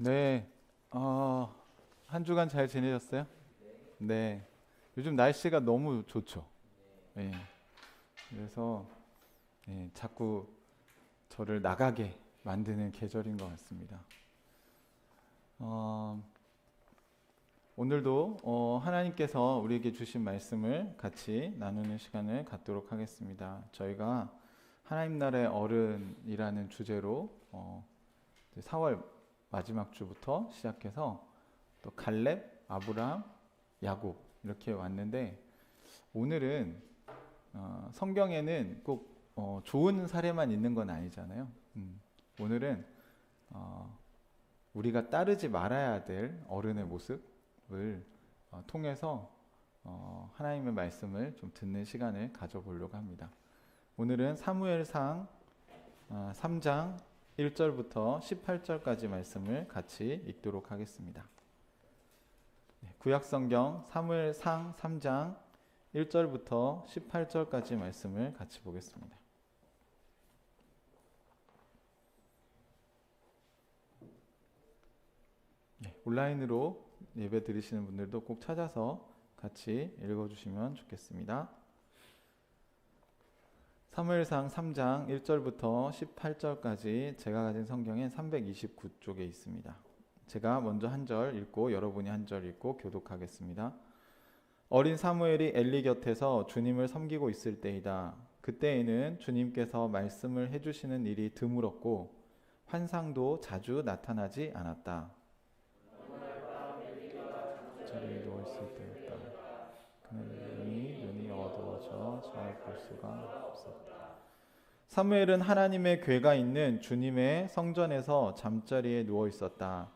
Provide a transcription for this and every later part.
네, 한 주간 잘 지내셨어요? 네. 요즘 날씨가 너무 좋죠. 예. 그래서 자꾸 저를 나가게 만드는 계절인 것 같습니다. 어, 오늘도 하나님께서 우리에게 주신 말씀을 같이 나누는 시간을 갖도록 하겠습니다. 저희가 하나님 나라의 어른이라는 주제로 4월 마지막 주부터 시작해서 또 갈렙, 아브람, 야곱 이렇게 왔는데 오늘은 성경에는 꼭 좋은 사례만 있는 건 아니잖아요. 오늘은 우리가 따르지 말아야 될 어른의 모습을 통해서 하나님의 말씀을 좀 듣는 시간을 가져보려고 합니다. 오늘은 사무엘상 3장 1절부터 18절까지 말씀을 같이 읽도록 하겠습니다. 구약성경 사무엘상 3장 1절부터 18절까지 말씀을 같이 보겠습니다. 온라인으로 예배 드리시는 분들도 꼭 찾아서 같이 읽어주시면 좋겠습니다. 사무엘상 3장 1절부터 18절까지 제가 가진 성경엔 329쪽에 있습니다. 제가 먼저 한 절 읽고 여러분이 한 절 읽고 교독하겠습니다. 어린 사무엘이 엘리 곁에서 주님을 섬기고 있을 때이다. 그때에는 주님께서 말씀을 해주시는 일이 드물었고 환상도 자주 나타나지 않았다. 자리에 누워있을 때였다. 그는 눈이 어두워져 잘 볼 수가 없었다. 사무엘은 하나님의 궤가 있는 주님의 성전에서 잠자리에 누워 있었다.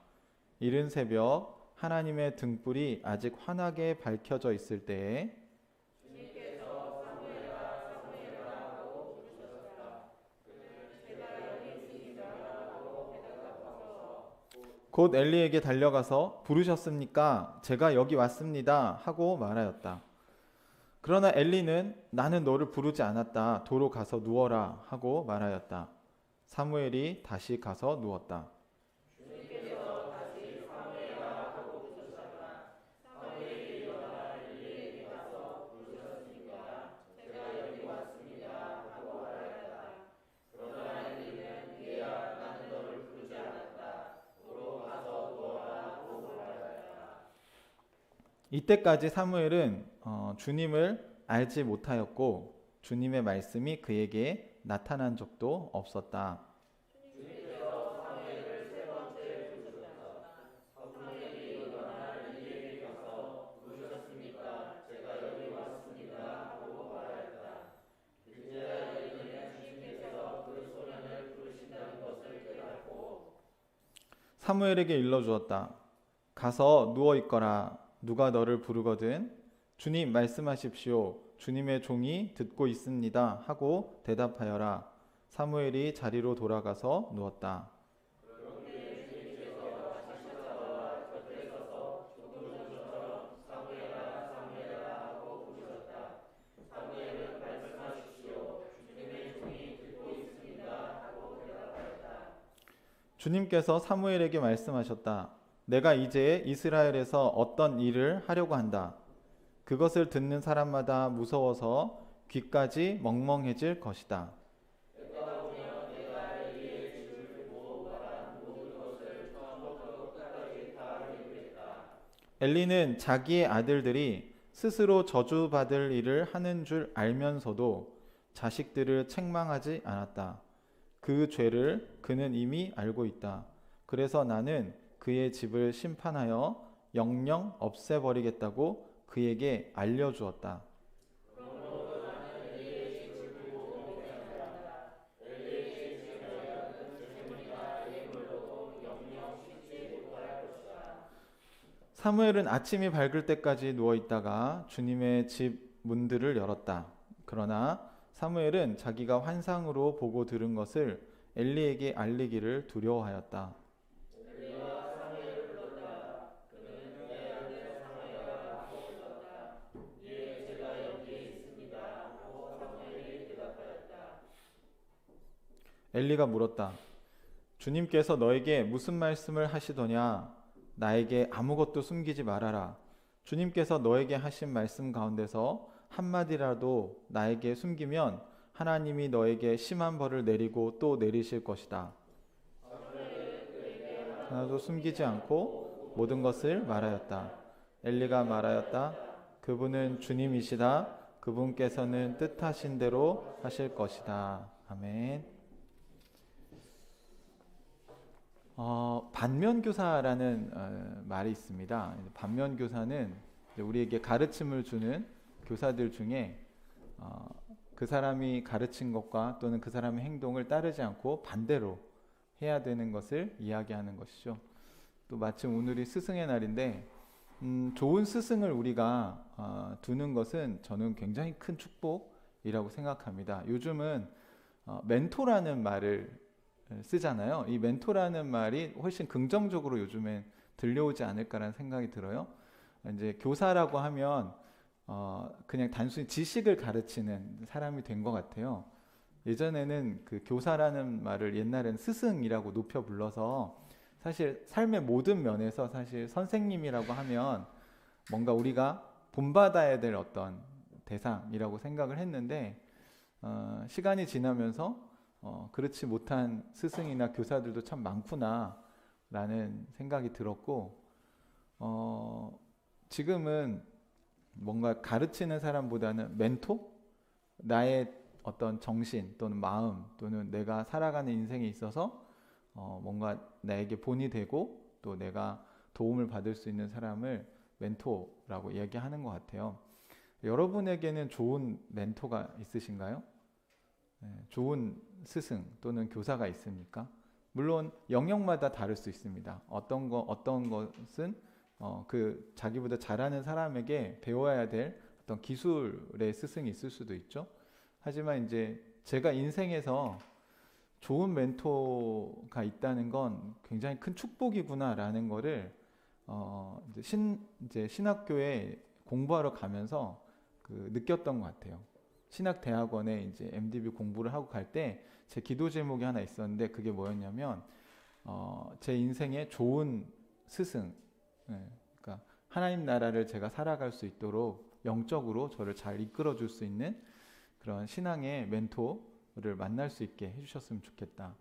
이른 새벽 하나님의 등불이 아직 환하게 밝혀져 있을 때에 주님께서 사무엘아 하고 부르셨다. 그는 제가 여기 있습니다 하고 대답하셔서 곧 엘리에게 달려가서 부르셨습니까? 제가 여기 왔습니다 하고 말하였다. 그러나 엘리는 나는 너를 부르지 않았다. 도로 가서 누워라 하고 말하였다. 사무엘이 다시 가서 누웠다. 이때까지 사무엘은 주님을 알지 못하였고 주님의 말씀이 그에게 나타난 적도 없었다. 사무엘에게 일러주었다. 가서 누워 있거라. 누가 너를 부르거든 주님 말씀하십시오. 주님의 종이 듣고 있습니다 하고 대답하여라. 사무엘이 자리로 돌아가서 누웠다. 주님께서 사무엘에게 말씀하셨다. 내가 이제 이스라엘에서 어떤 일을 하려고 한다. 그것을 듣는 사람마다 무서워서 귀까지 멍멍해질 것이다. 엘리는 자기의 아들들이 스스로 저주받을 일을 하는 줄 알면서도 자식들을 책망하지 않았다. 그 죄를 그는 이미 알고 있다. 그래서 나는 그의 집을 심판하여 영영 없애버리겠다고 그에게 알려주었다. 사무엘은 아침이 밝을 때까지 누워있다가 주님의 집 문들을 열었다. 그러나 사무엘은 자기가 환상으로 보고 들은 것을 엘리에게 알리기를 두려워하였다. 엘리가 물었다. 주님께서 너에게 무슨 말씀을 하시더냐? 나에게 아무것도 숨기지 말아라. 주님께서 너에게 하신 말씀 가운데서 한마디라도 나에게 숨기면 하나님이 너에게 심한 벌을 내리고 또 내리실 것이다. 하나도 숨기지 않고 모든 것을 말하였다. 엘리가 말하였다. 그분은 주님이시다. 그분께서는 뜻하신 대로 하실 것이다. 아멘. 반면교사라는 말이 있습니다. 반면교사는 우리에게 가르침을 주는 교사들 중에 그 사람이 가르친 것과 또는 그 사람의 행동을 따르지 않고 반대로 해야 되는 것을 이야기하는 것이죠. 또 마침 오늘이 스승의 날인데 좋은 스승을 우리가 두는 것은 저는 굉장히 큰 축복이라고 생각합니다. 요즘은 멘토라는 말을 쓰잖아요. 이 멘토라는 말이 훨씬 긍정적으로 요즘엔 들려오지 않을까라는 생각이 들어요. 이제 교사라고 하면 그냥 단순히 지식을 가르치는 사람이 된 것 같아요. 예전에는 그 교사라는 말을 옛날에는 스승이라고 높여 불러서 사실 삶의 모든 면에서 사실 선생님이라고 하면 뭔가 우리가 본받아야 될 어떤 대상이라고 생각을 했는데 시간이 지나면서 그렇지 못한 스승이나 교사들도 참 많구나 라는 생각이 들었고 지금은 뭔가 가르치는 사람보다는 멘토? 나의 어떤 정신 또는 마음 또는 내가 살아가는 인생에 있어서 뭔가 나에게 본이 되고 또 내가 도움을 받을 수 있는 사람을 멘토라고 얘기하는 것 같아요. 여러분에게는 좋은 멘토가 있으신가요? 좋은 스승 또는 교사가 있습니까? 물론 영역마다 다를 수 있습니다. 어떤 것은 그 자기보다 잘하는 사람에게 배워야 될 어떤 기술의 스승이 있을 수도 있죠. 하지만 이제 제가 인생에서 좋은 멘토가 있다는 건 굉장히 큰 축복이구나라는 거를 이제 신학교에 공부하러 가면서 느꼈던 것 같아요. 신학대학원에 이제 MDB 공부를 하고 갈 때 제 기도 제목이 하나 있었는데 그게 뭐였냐면 제 인생에 좋은 스승, 그러니까 하나님 나라를 제가 살아갈 수 있도록 영적으로 저를 잘 이끌어 줄 수 있는 그런 신앙의 멘토를 만날 수 있게 해주셨으면 좋겠다는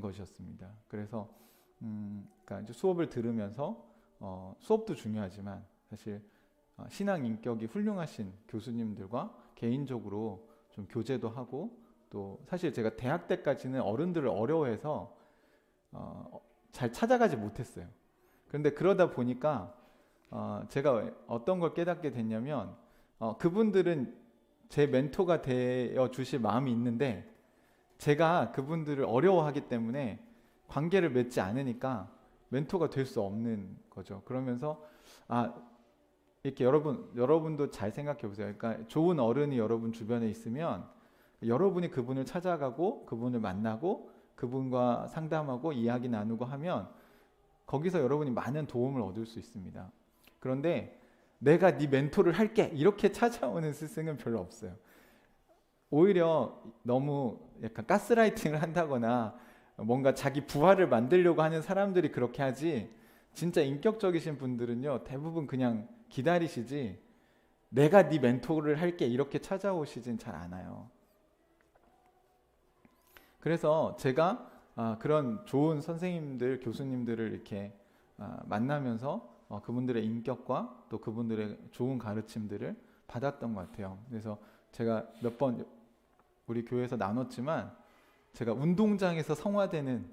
것이었습니다. 그래서 그러니까 이제 수업을 들으면서 수업도 중요하지만 사실 신앙 인격이 훌륭하신 교수님들과 개인적으로 좀 교제도 하고 또 사실 제가 대학 때까지는 어른들을 어려워해서 잘 찾아가지 못했어요. 그런데 그러다 보니까 제가 어떤 걸 깨닫게 됐냐면 그분들은 제 멘토가 되어 주실 마음이 있는데 제가 그분들을 어려워하기 때문에 관계를 맺지 않으니까 멘토가 될 수 없는 거죠. 그러면서 이렇게 여러분도 잘 생각해 보세요. 그러니까 좋은 어른이 여러분 주변에 있으면 여러분이 그분을 찾아가고 그분을 만나고 그분과 상담하고 이야기 나누고 하면 거기서 여러분이 많은 도움을 얻을 수 있습니다. 그런데 내가 네 멘토를 할게 이렇게 찾아오는 스승은 별로 없어요. 오히려 너무 약간 가스라이팅을 한다거나 뭔가 자기 부하를 만들려고 하는 사람들이 그렇게 하지 진짜 인격적이신 분들은요 대부분 그냥 기다리시지 내가 네 멘토를 할게 이렇게 찾아오시진 잘 않아요. 그래서 제가 그런 좋은 선생님들, 교수님들을 이렇게 만나면서 그분들의 인격과 또 그분들의 좋은 가르침들을 받았던 것 같아요. 그래서 제가 몇 번 우리 교회에서 나눴지만 제가 운동장에서 성화되는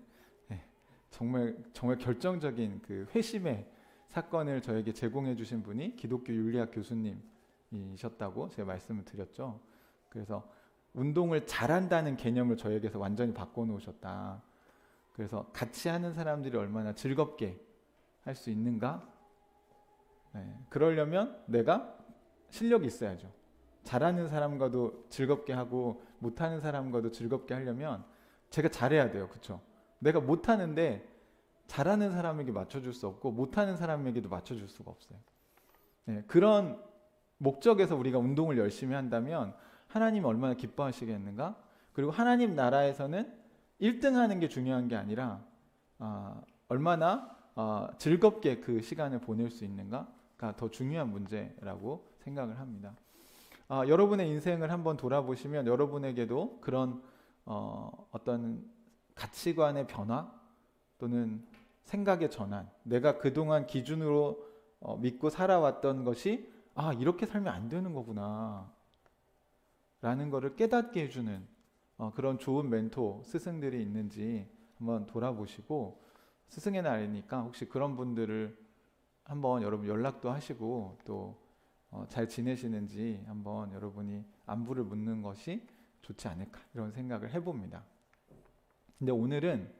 정말 결정적인 그 회심의 사건을 저에게 제공해 주신 분이 기독교 윤리학 교수님이셨다고 제가 말씀을 드렸죠. 그래서 운동을 잘한다는 개념을 저에게서 완전히 바꿔놓으셨다. 그래서 같이 하는 사람들이 얼마나 즐겁게 할 수 있는가? 그러려면 내가 실력이 있어야죠. 잘하는 사람과도 즐겁게 하고 못하는 사람과도 즐겁게 하려면 제가 잘해야 돼요. 그렇죠? 내가 못하는데 잘하는 사람에게 맞춰줄 수 없고 못하는 사람에게도 맞춰줄 수가 없어요. 그런 목적에서 우리가 운동을 열심히 한다면 하나님이 얼마나 기뻐하시겠는가? 그리고 하나님 나라에서는 1등 하는 게 중요한 게 아니라 얼마나 즐겁게 그 시간을 보낼 수 있는가가 더 중요한 문제라고 생각을 합니다. 여러분의 인생을 한번 돌아보시면 여러분에게도 그런 어떤 가치관의 변화 또는 생각의 전환, 내가 그동안 기준으로 믿고 살아왔던 것이 이렇게 살면 안 되는 거구나 라는 거를 깨닫게 해주는 그런 좋은 멘토, 스승들이 있는지 한번 돌아보시고, 스승의 날이니까 혹시 그런 분들을 한번 여러분 연락도 하시고 또 잘 지내시는지 한번 여러분이 안부를 묻는 것이 좋지 않을까 이런 생각을 해봅니다. 근데 오늘은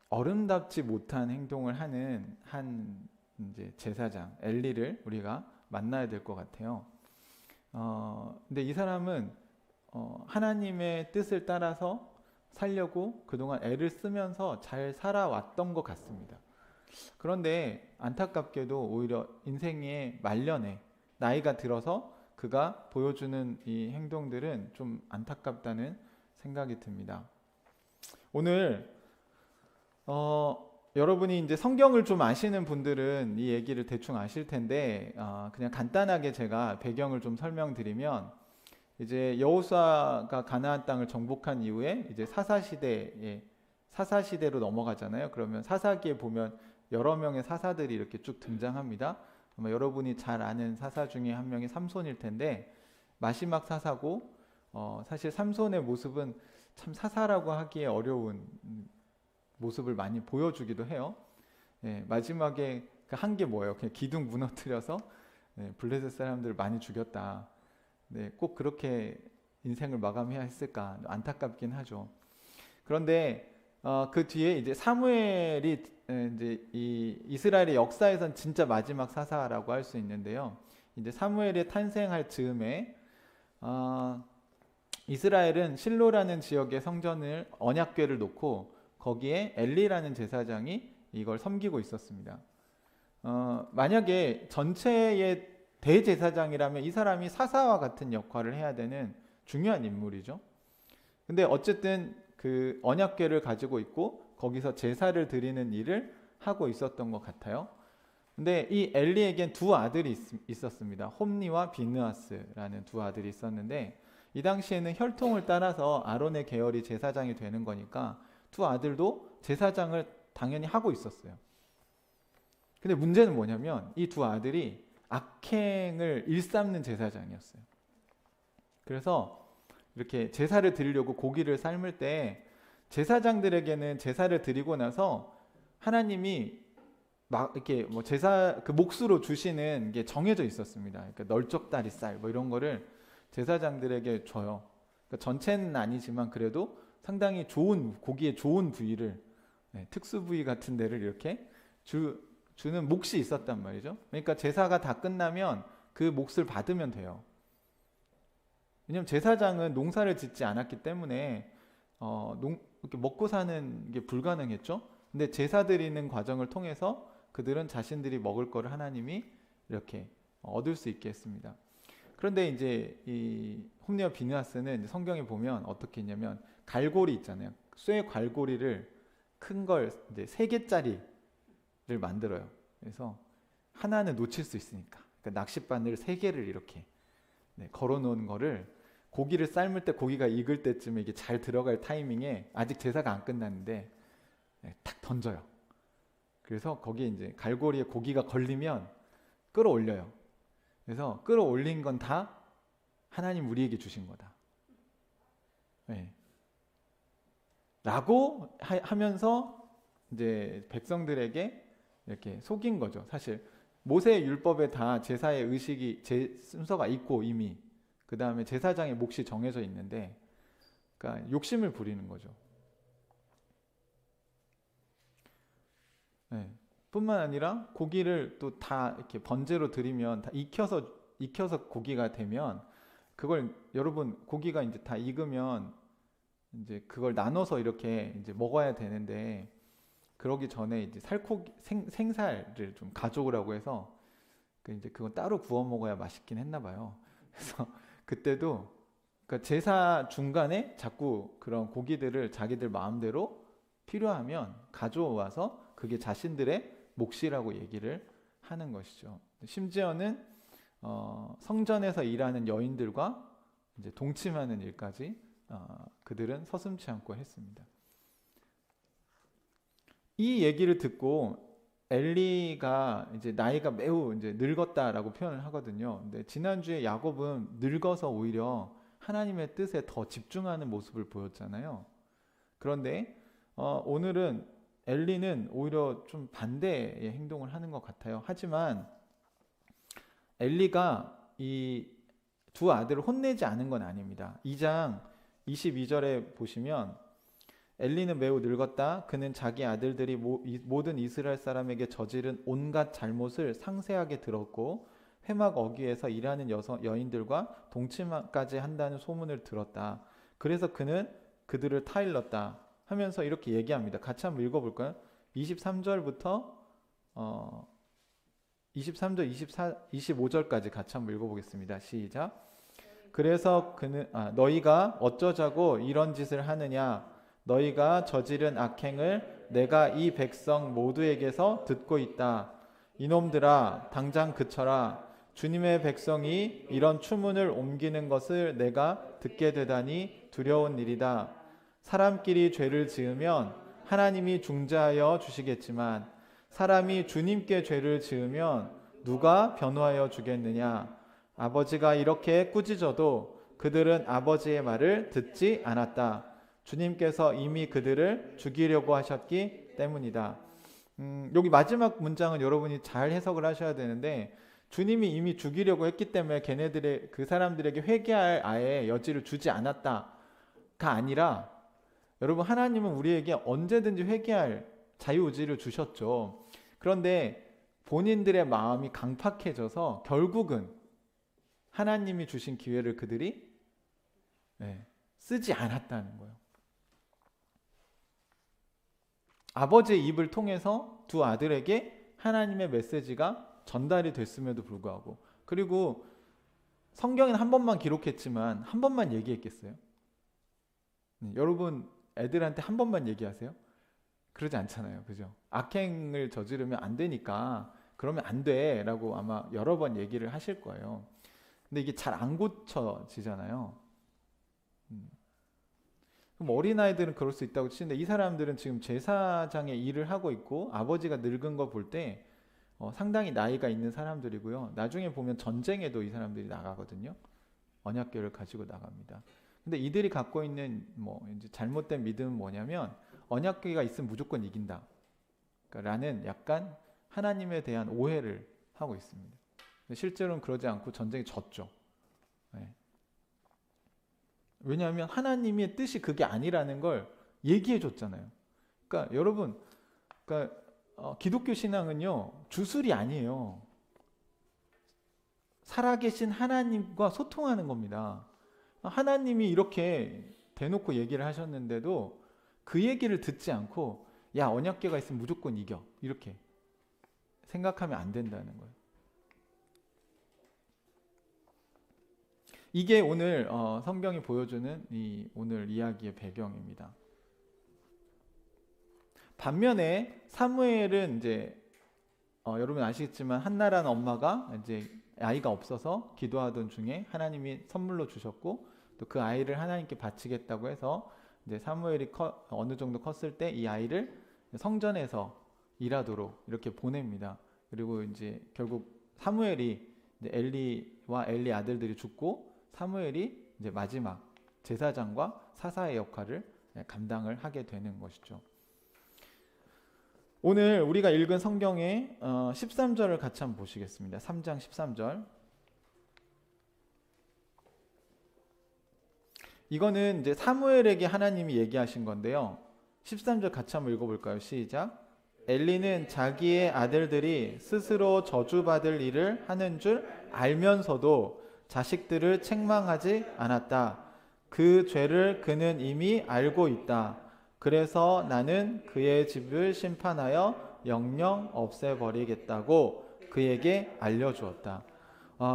어른답지 못한 행동을 하는 한 이제 제사장 엘리를 우리가 만나야 될 것 같아요. 근데 이 사람은 하나님의 뜻을 따라서 살려고 그동안 애를 쓰면서 잘 살아왔던 것 같습니다. 그런데 안타깝게도 오히려 인생의 말년에 나이가 들어서 그가 보여주는 이 행동들은 좀 안타깝다는 생각이 듭니다. 오늘 여러분이 이제 성경을 좀 아시는 분들은 이 얘기를 대충 아실 텐데 그냥 간단하게 제가 배경을 좀 설명드리면, 이제 여호수아가 가나안 땅을 정복한 이후에 이제 사사시대로 넘어가잖아요. 그러면 사사기에 보면 여러 명의 사사들이 이렇게 쭉 등장합니다. 아마 여러분이 잘 아는 사사 중에 한 명이 삼손일 텐데, 마지막 사사고 사실 삼손의 모습은 참 사사라고 하기에 어려운 모습을 많이 보여주기도 해요. 마지막에 한 게 뭐예요? 그냥 기둥 무너뜨려서 블레셋 사람들을 많이 죽였다. 꼭 그렇게 인생을 마감해야 했을까? 안타깝긴 하죠. 그런데 그 뒤에 이제 사무엘이 이제 이 이스라엘의 역사에선 진짜 마지막 사사라고 할 수 있는데요. 이제 사무엘이 탄생할 즈음에 이스라엘은 실로라는 지역의 성전을 언약궤를 놓고 거기에 엘리라는 제사장이 이걸 섬기고 있었습니다. 만약에 전체의 대제사장이라면 이 사람이 사사와 같은 역할을 해야 되는 중요한 인물이죠. 근데 어쨌든 그 언약궤를 가지고 있고 거기서 제사를 드리는 일을 하고 있었던 것 같아요. 근데 이 엘리에겐 두 아들이 있었습니다. 홈니와 비느하스라는 두 아들이 있었는데, 이 당시에는 혈통을 따라서 아론의 계열이 제사장이 되는 거니까 두 아들도 제사장을 당연히 하고 있었어요. 근데 문제는 뭐냐면 이 두 아들이 악행을 일삼는 제사장이었어요. 그래서 이렇게 제사를 드리려고 고기를 삶을 때 제사장들에게는 제사를 드리고 나서 하나님이 막 이렇게 뭐 제사 그 몫으로 주시는 게 정해져 있었습니다. 그러니까 널쩍다리살 뭐 이런 거를 제사장들에게 줘요. 그러니까 전체는 아니지만 그래도 상당히 좋은 고기의 좋은 부위를 특수 부위 같은 데를 이렇게 주는 몫이 있었단 말이죠. 그러니까 제사가 다 끝나면 그 몫을 받으면 돼요. 왜냐하면 제사장은 농사를 짓지 않았기 때문에 이렇게 먹고 사는 게 불가능했죠. 근데 제사 드리는 과정을 통해서 그들은 자신들이 먹을 거를 하나님이 이렇게 얻을 수 있게 했습니다. 그런데 이제 이 홈리와 비느하스는 이제 성경에 보면 어떻게 했냐면 갈고리 있잖아요. 쇠 갈고리를 큰 걸 이제 3개짜리를 만들어요. 그래서 하나는 놓칠 수 있으니까 그러니까 낚싯바늘 3개를 이렇게 걸어 놓은 거를 고기를 삶을 때 고기가 익을 때쯤에 이게 잘 들어갈 타이밍에 아직 제사가 안 끝났는데 탁 던져요. 그래서 거기에 이제 갈고리에 고기가 걸리면 끌어올려요. 그래서 끌어올린 건 다 하나님 우리에게 주신 거다. 라고 하면서 이제 백성들에게 이렇게 속인 거죠. 사실 모세의 율법에 다 제사의 의식이 순서가 있고 이미 그 다음에 제사장의 몫이 정해져 있는데, 그러니까 욕심을 부리는 거죠. 뿐만 아니라 고기를 또 다 이렇게 번제로 드리면 다 익혀서 고기가 되면 그걸 여러분 고기가 이제 다 익으면 이제 그걸 나눠서 이렇게 이제 먹어야 되는데, 그러기 전에 이제 생살을 좀 가져오라고 해서 이제 그건 따로 구워 먹어야 맛있긴 했나 봐요. 그래서 그때도 그러니까 제사 중간에 자꾸 그런 고기들을 자기들 마음대로 필요하면 가져와서 그게 자신들의 몫이라고 얘기를 하는 것이죠. 심지어는 성전에서 일하는 여인들과 이제 동침하는 일까지 그들은 서슴지 않고 했습니다. 이 얘기를 듣고 엘리가 이제 나이가 매우 이제 늙었다라고 표현을 하거든요. 근데 지난주에 야곱은 늙어서 오히려 하나님의 뜻에 더 집중하는 모습을 보였잖아요. 그런데 오늘은 엘리는 오히려 좀 반대의 행동을 하는 것 같아요. 하지만 엘리가 이 두 아들을 혼내지 않은 건 아닙니다. 2장 22절에 보시면 엘리는 매우 늙었다. 그는 자기 아들들이 모든 이스라엘 사람에게 저지른 온갖 잘못을 상세하게 들었고 회막 어귀에서 일하는 여인들과 동침까지 한다는 소문을 들었다. 그래서 그는 그들을 타일렀다 하면서 이렇게 얘기합니다. 같이 한번 읽어볼까요? 23절부터 23절, 25절까지 같이 한번 읽어보겠습니다. 시작. 그래서 그는 너희가 어쩌자고 이런 짓을 하느냐? 너희가 저지른 악행을 내가 이 백성 모두에게서 듣고 있다. 이놈들아, 당장 그쳐라. 주님의 백성이 이런 추문을 옮기는 것을 내가 듣게 되다니 두려운 일이다. 사람끼리 죄를 지으면 하나님이 중재하여 주시겠지만 사람이 주님께 죄를 지으면 누가 변호하여 주겠느냐? 아버지가 이렇게 꾸짖어도 그들은 아버지의 말을 듣지 않았다. 주님께서 이미 그들을 죽이려고 하셨기 때문이다. 여기 마지막 문장은 여러분이 잘 해석을 하셔야 되는데 주님이 이미 죽이려고 했기 때문에 걔네들의 그 사람들에게 회개할 아예 여지를 주지 않았다가 아니라 여러분 하나님은 우리에게 언제든지 회개할 자유의지를 주셨죠. 그런데 본인들의 마음이 강팍해져서 결국은 하나님이 주신 기회를 그들이 쓰지 않았다는 거예요. 아버지의 입을 통해서 두 아들에게 하나님의 메시지가 전달이 됐음에도 불구하고 그리고 성경에는 한 번만 기록했지만 한 번만 얘기했겠어요? 여러분 애들한테 한 번만 얘기하세요? 그러지 않잖아요. 그죠? 악행을 저지르면 안 되니까 그러면 안 돼 라고 아마 여러 번 얘기를 하실 거예요. 근데 이게 잘 안 고쳐지잖아요. 그럼 어린아이들은 그럴 수 있다고 치는데 이 사람들은 지금 제사장의 일을 하고 있고 아버지가 늙은 거 볼 때 상당히 나이가 있는 사람들이고요. 나중에 보면 전쟁에도 이 사람들이 나가거든요. 언약궤를 가지고 나갑니다. 근데 이들이 갖고 있는 이제 잘못된 믿음은 뭐냐면 언약궤가 있으면 무조건 이긴다 라는 약간 하나님에 대한 오해를 하고 있습니다. 실제로는 그러지 않고 전쟁이 졌죠. 왜냐하면 하나님의 뜻이 그게 아니라는 걸 얘기해 줬잖아요. 그러니까 여러분, 기독교 신앙은요 주술이 아니에요. 살아계신 하나님과 소통하는 겁니다. 하나님이 이렇게 대놓고 얘기를 하셨는데도 그 얘기를 듣지 않고 야 언약궤가 있으면 무조건 이겨 이렇게 생각하면 안 된다는 거예요. 이게 오늘 성경이 보여주는 이 오늘 이야기의 배경입니다. 반면에 사무엘은 이제 여러분 아시겠지만 한나라는 엄마가 이제 아이가 없어서 기도하던 중에 하나님이 선물로 주셨고 또 그 아이를 하나님께 바치겠다고 해서 이제 사무엘이 어느 정도 컸을 때 이 아이를 성전에서 일하도록 이렇게 보냅니다. 그리고 이제 결국 사무엘이 이제 엘리와 엘리 아들들이 죽고 사무엘이 이제 마지막 제사장과 사사의 역할을 감당을 하게 되는 것이죠. 오늘 우리가 읽은 성경의 13절을 같이 한번 보시겠습니다. 3장 13절. 이거는 이제 사무엘에게 하나님이 얘기하신 건데요. 13절 같이 한번 읽어볼까요? 시작. 엘리는 자기의 아들들이 스스로 저주받을 일을 하는 줄 알면서도 자식들을 책망하지 않았다. 그 죄를 그는 이미 알고 있다. 그래서 나는 그의 집을 심판하여 영영 없애버리겠다고 그에게 알려주었다.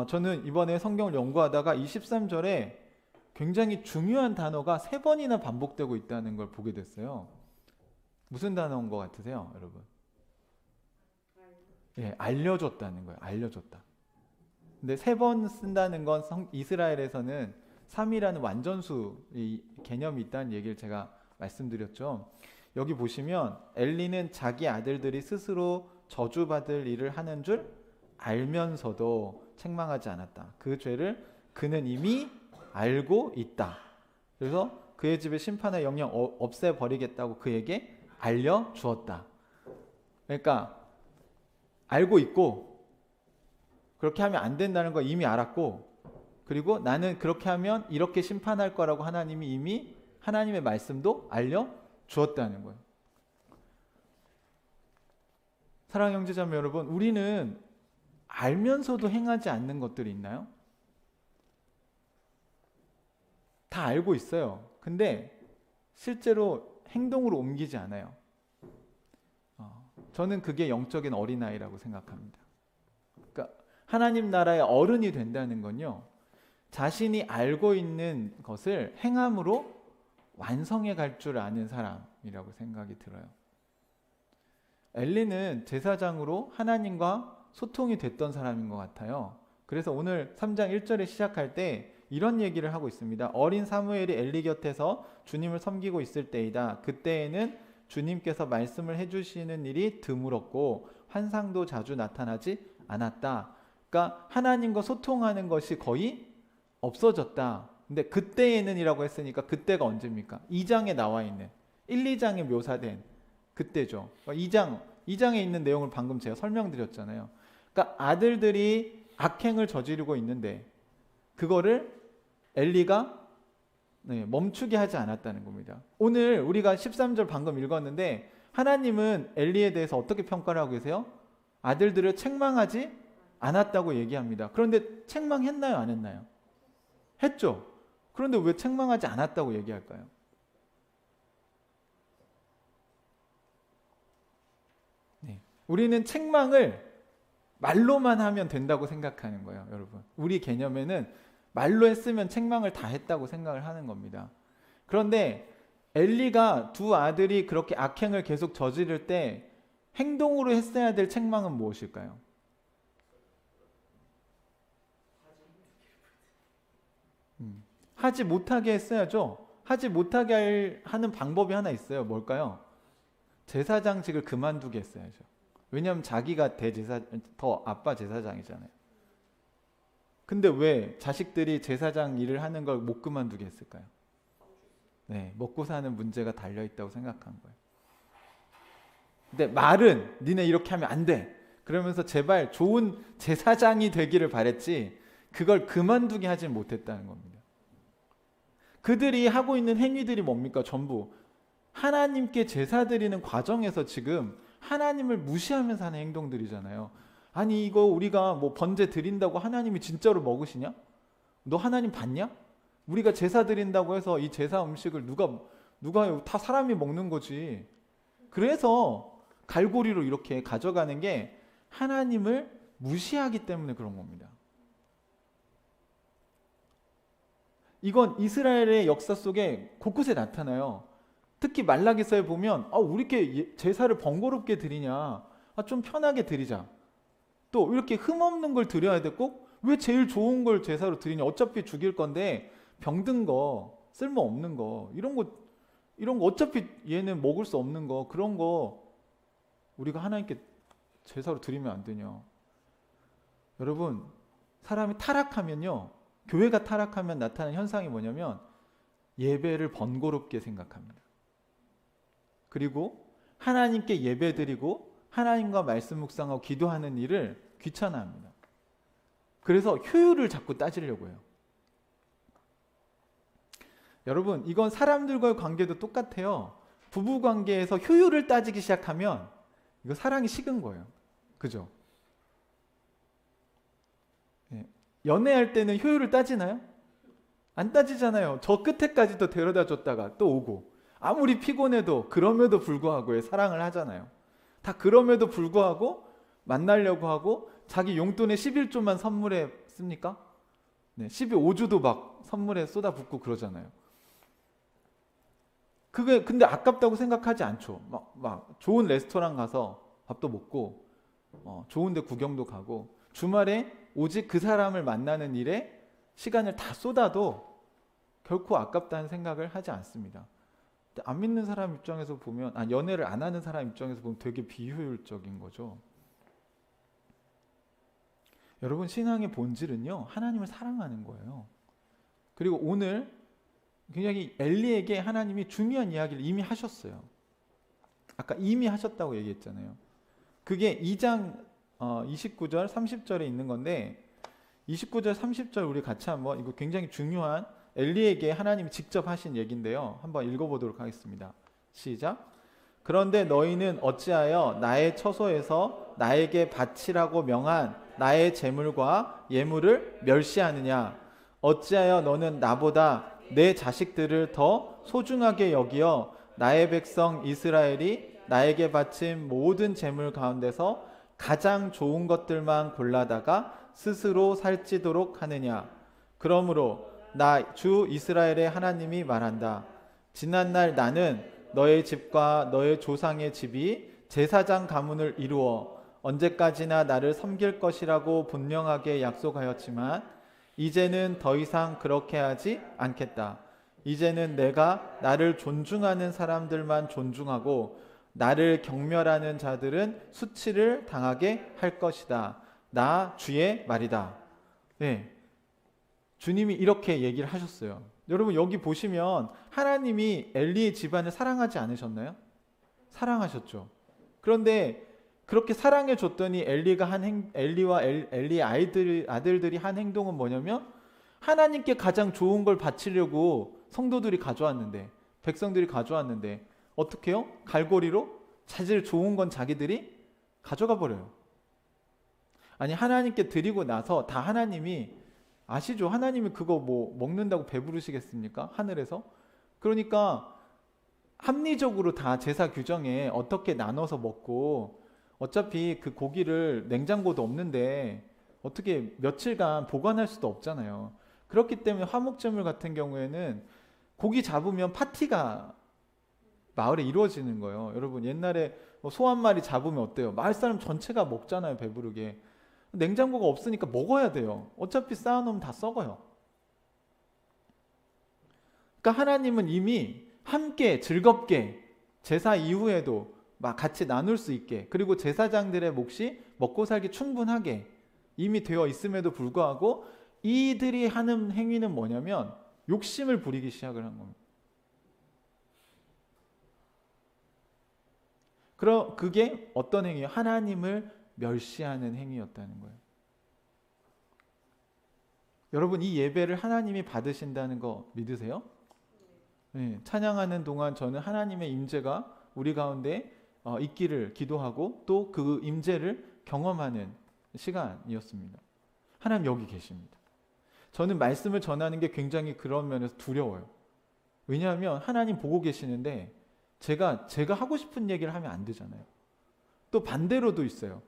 저는 이번에 성경을 연구하다가 이 13절에 굉장히 중요한 단어가 3번이나 반복되고 있다는 걸 보게 됐어요. 무슨 단어인 것 같으세요, 여러분? 예, 알려줬다는 거예요. 알려줬다. 근데 3번 쓴다는 건 이스라엘에서는 3이라는 완전수 개념이 있다는 얘기를 제가 말씀드렸죠. 여기 보시면 엘리는 자기 아들들이 스스로 저주받을 일을 하는 줄 알면서도 책망하지 않았다. 그 죄를 그는 이미 알고 있다. 그래서 그의 집에 심판의 영영 없애버리겠다고 그에게 알려주었다. 그러니까 알고 있고 그렇게 하면 안 된다는 걸 이미 알았고, 그리고 나는 그렇게 하면 이렇게 심판할 거라고 하나님이 이미 하나님의 말씀도 알려주었다는 거예요. 사랑하는 형제자매 여러분, 우리는 알면서도 행하지 않는 것들이 있나요? 다 알고 있어요. 근데 실제로 행동으로 옮기지 않아요. 저는 그게 영적인 어린아이라고 생각합니다. 그러니까 하나님 나라의 어른이 된다는 건요, 자신이 알고 있는 것을 행함으로 완성해 갈 줄 아는 사람이라고 생각이 들어요. 엘리는 제사장으로 하나님과 소통이 됐던 사람인 것 같아요. 그래서 오늘 3장 1절에 시작할 때 이런 얘기를 하고 있습니다. 어린 사무엘이 엘리 곁에서 주님을 섬기고 있을 때이다. 그때에는 주님께서 말씀을 해주시는 일이 드물었고 환상도 자주 나타나지 않았다. 그러니까 하나님과 소통하는 것이 거의 없어졌다. 근데 그때에는 이라고 했으니까 그때가 언제입니까? 2장에 나와 있는 1, 2장에 묘사된 그때죠. 2장에 있는 내용을 방금 제가 설명드렸잖아요. 그러니까 아들들이 악행을 저지르고 있는데 그거를 엘리가 멈추게 하지 않았다는 겁니다. 오늘 우리가 13절 방금 읽었는데 하나님은 엘리에 대해서 어떻게 평가를 하고 계세요? 아들들을 책망하지 않았다고 얘기합니다. 그런데 책망했나요? 안 했나요? 했죠. 그런데 왜 책망하지 않았다고 얘기할까요? 우리는 책망을 말로만 하면 된다고 생각하는 거예요, 여러분. 우리 개념에는 말로 했으면 책망을 다 했다고 생각을 하는 겁니다. 그런데 엘리가 두 아들이 그렇게 악행을 계속 저지를 때 행동으로 했어야 될 책망은 무엇일까요? 하지 못하게 했어야죠. 하지 못하게 하는 방법이 하나 있어요. 뭘까요? 제사장직을 그만두게 했어야죠. 왜냐하면 자기가 더 아빠 제사장이잖아요. 근데 왜 자식들이 제사장 일을 하는 걸 못 그만두게 했을까요? 네, 먹고 사는 문제가 달려있다고 생각한 거예요. 근데 말은 니네 이렇게 하면 안 돼. 그러면서 제발 좋은 제사장이 되기를 바랬지 그걸 그만두게 하지 못했다는 겁니다. 그들이 하고 있는 행위들이 뭡니까? 전부 하나님께 제사 드리는 과정에서 지금 하나님을 무시하면서 하는 행동들이잖아요. 아니 이거 우리가 뭐 번제 드린다고 하나님이 진짜로 먹으시냐? 너 하나님 봤냐? 우리가 제사 드린다고 해서 이 제사 음식을 누가 다 사람이 먹는 거지. 그래서 갈고리로 이렇게 가져가는 게 하나님을 무시하기 때문에 그런 겁니다. 이건 이스라엘의 역사 속에 곳곳에 나타나요. 특히 말라기서에 보면 우리 이렇게 제사를 번거롭게 드리냐, 좀 편하게 드리자. 또 이렇게 흠없는 걸 드려야 돼. 꼭 왜 제일 좋은 걸 제사로 드리냐. 어차피 죽일 건데 병든 거, 쓸모없는 거, 이런 거 어차피 얘는 먹을 수 없는 거, 그런 거 우리가 하나님께 제사로 드리면 안 되냐. 여러분, 사람이 타락하면요, 교회가 타락하면 나타나는 현상이 뭐냐면 예배를 번거롭게 생각합니다. 그리고 하나님께 예배드리고 하나님과 말씀 묵상하고 기도하는 일을 귀찮아합니다. 그래서 효율을 자꾸 따지려고 해요. 여러분, 이건 사람들과의 관계도 똑같아요. 부부 관계에서 효율을 따지기 시작하면 이거 사랑이 식은 거예요. 그죠? 연애할 때는 효율을 따지나요? 안 따지잖아요. 저 끝에까지도 데려다 줬다가 또 오고, 아무리 피곤해도 그럼에도 불구하고 사랑을 하잖아요. 다 그럼에도 불구하고 만나려고 하고 자기 용돈의 11조만 선물해 씁니까? 네, 12오주도 막 선물에 쏟아붓고 그러잖아요. 그게 근데 아깝다고 생각하지 않죠. 막 좋은 레스토랑 가서 밥도 먹고 좋은 데 구경도 가고 주말에 오직 그 사람을 만나는 일에 시간을 다 쏟아도 결코 아깝다는 생각을 하지 않습니다. 근데 안 믿는 사람 입장에서 보면, 연애를 안 하는 사람 입장에서 보면 되게 비효율적인 거죠. 여러분, 신앙의 본질은요, 하나님을 사랑하는 거예요. 그리고 오늘 굉장히 엘리에게 하나님이 중요한 이야기를 이미 하셨어요. 아까 이미 하셨다고 얘기했잖아요. 그게 2장 29절 30절에 있는 건데, 29절 30절 우리 같이 한번, 이거 굉장히 중요한 엘리에게 하나님이 직접 하신 얘기인데요. 한번 읽어보도록 하겠습니다. 시작. 그런데 너희는 어찌하여 나의 처소에서 나에게 바치라고 명한 나의 제물과 예물을 멸시하느냐? 어찌하여 너는 나보다 내 자식들을 더 소중하게 여기어 나의 백성 이스라엘이 나에게 바친 모든 제물 가운데서 가장 좋은 것들만 골라다가 스스로 살찌도록 하느냐? 그러므로 나 주 이스라엘의 하나님이 말한다. 지난날 나는 너의 집과 너의 조상의 집이 제사장 가문을 이루어 언제까지나 나를 섬길 것이라고 분명하게 약속하였지만 이제는 더 이상 그렇게 하지 않겠다. 이제는 내가 나를 존중하는 사람들만 존중하고 나를 경멸하는 자들은 수치를 당하게 할 것이다. 나 주의 말이다. 네, 주님이 이렇게 얘기를 하셨어요. 여러분, 여기 보시면 하나님이 엘리의 집안을 사랑하지 않으셨나요? 사랑하셨죠. 그런데 그렇게 사랑해 줬더니 엘리와 엘리의 아들들이 한 행동은 뭐냐면, 하나님께 가장 좋은 걸 바치려고 성도들이 가져왔는데, 백성들이 가져왔는데 어떻게 해요? 갈고리로 자질 좋은 건 자기들이 가져가 버려요. 아니, 하나님께 드리고 나서 다 하나님이 아시죠? 하나님이 그거 뭐 먹는다고 배부르시겠습니까? 하늘에서. 그러니까 합리적으로 다 제사 규정에 어떻게 나눠서 먹고, 어차피 그 고기를 냉장고도 없는데 어떻게 며칠간 보관할 수도 없잖아요. 그렇기 때문에 화목제물 같은 경우에는 고기 잡으면 파티가 마을에 이루어지는 거예요. 여러분, 옛날에 소 한 마리 잡으면 어때요? 마을 사람 전체가 먹잖아요, 배부르게. 냉장고가 없으니까 먹어야 돼요. 어차피 쌓아놓으면 다 썩어요. 그러니까 하나님은 이미 함께 즐겁게 제사 이후에도 막 같이 나눌 수 있게, 그리고 제사장들의 몫이 먹고 살기 충분하게 이미 되어 있음에도 불구하고 이들이 하는 행위는 뭐냐면 욕심을 부리기 시작을 한 겁니다. 그럼 그게 어떤 행위예요? 하나님을 멸시하는 행위였다는 거예요. 여러분, 이 예배를 하나님이 받으신다는 거 믿으세요? 네, 찬양하는 동안 저는 하나님의 임재가 우리 가운데 있기를 기도하고 또 그 임재를 경험하는 시간이었습니다. 하나님 여기 계십니다. 저는 말씀을 전하는 게 굉장히 그런 면에서 두려워요. 왜냐하면 하나님 보고 계시는데 제가 하고 싶은 얘기를 하면 안 되잖아요. 또 반대로도 있어요.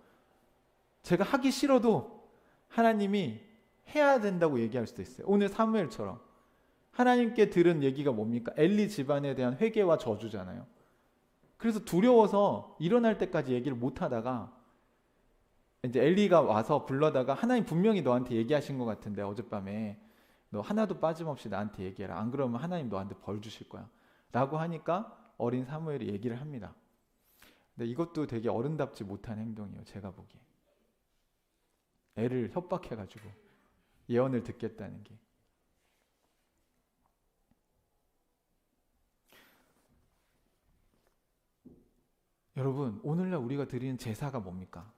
제가 하기 싫어도 하나님이 해야 된다고 얘기할 수도 있어요. 오늘 사무엘처럼 하나님께 들은 얘기가 뭡니까? 엘리 집안에 대한 회개와 저주잖아요. 그래서 두려워서 일어날 때까지 얘기를 못 하다가 이제 엘리가 와서 불러다가, 하나님 분명히 너한테 얘기하신 것 같은데 어젯밤에 너 하나도 빠짐없이 나한테 얘기해라. 안 그러면 하나님 너한테 벌 주실 거야. 라고 하니까 어린 사무엘이 얘기를 합니다. 근데 이것도 되게 어른답지 못한 행동이에요. 제가 보기에. 애를 협박해가지고 예언을 듣겠다는 게. 여러분, 오늘날 우리가 드리는 제사가 뭡니까?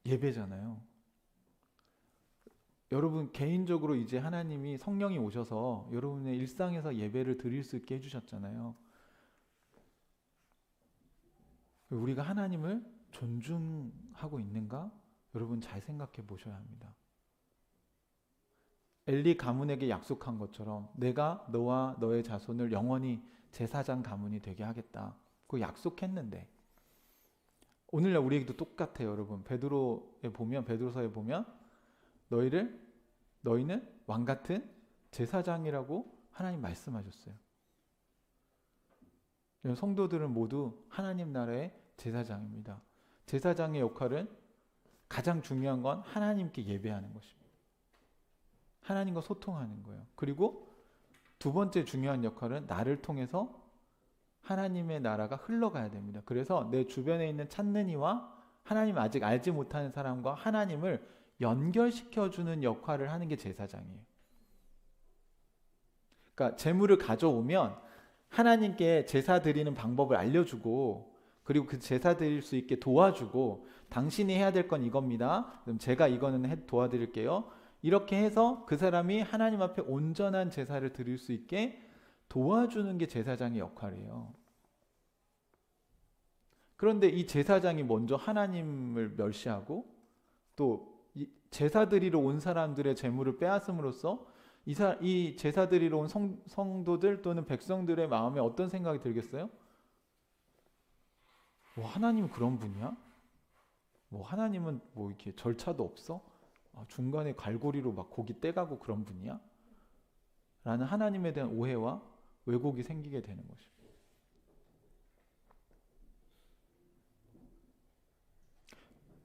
예배잖아요. 여러분, 개인적으로 이제 하나님이 성령이 오셔서 여러분의 일상에서 예배를 드릴 수 있게 해주셨잖아요. 우리가 하나님을 존중하고 있는가? 여러분, 잘 생각해 보셔야 합니다. 엘리 가문에게 약속한 것처럼 내가 너와 너의 자손을 영원히 제사장 가문이 되게 하겠다. 그거 약속했는데 오늘날 우리에게도 똑같아요. 여러분, 베드로서에 보면 너희는 왕 같은 제사장이라고 하나님 말씀하셨어요. 성도들은 모두 하나님 나라의 제사장입니다. 제사장의 역할은 가장 중요한 건 하나님께 예배하는 것입니다. 하나님과 소통하는 거예요. 그리고 두 번째 중요한 역할은 나를 통해서 하나님의 나라가 흘러가야 됩니다. 그래서 내 주변에 있는 찾는 이와 하나님 아직 알지 못하는 사람과 하나님을 연결시켜주는 역할을 하는 게 제사장이에요. 그러니까 제물을 가져오면 하나님께 제사 드리는 방법을 알려주고, 그리고 그 제사 드릴 수 있게 도와주고, 당신이 해야 될 건 이겁니다. 그럼 제가 이거는 도와드릴게요. 이렇게 해서 그 사람이 하나님 앞에 온전한 제사를 드릴 수 있게 도와주는 게 제사장의 역할이에요. 그런데 이 제사장이 먼저 하나님을 멸시하고 또 제사 드리러 온 사람들의 제물을 빼앗음으로써 이 제사 드리러 온 성도들 또는 백성들의 마음에 어떤 생각이 들겠어요? 하나님은 그런 분이야? 하나님은 이렇게 절차도 없어? 중간에 갈고리로 막 고기 떼가고 그런 분이야? 라는 하나님에 대한 오해와 왜곡이 생기게 되는 것입니다.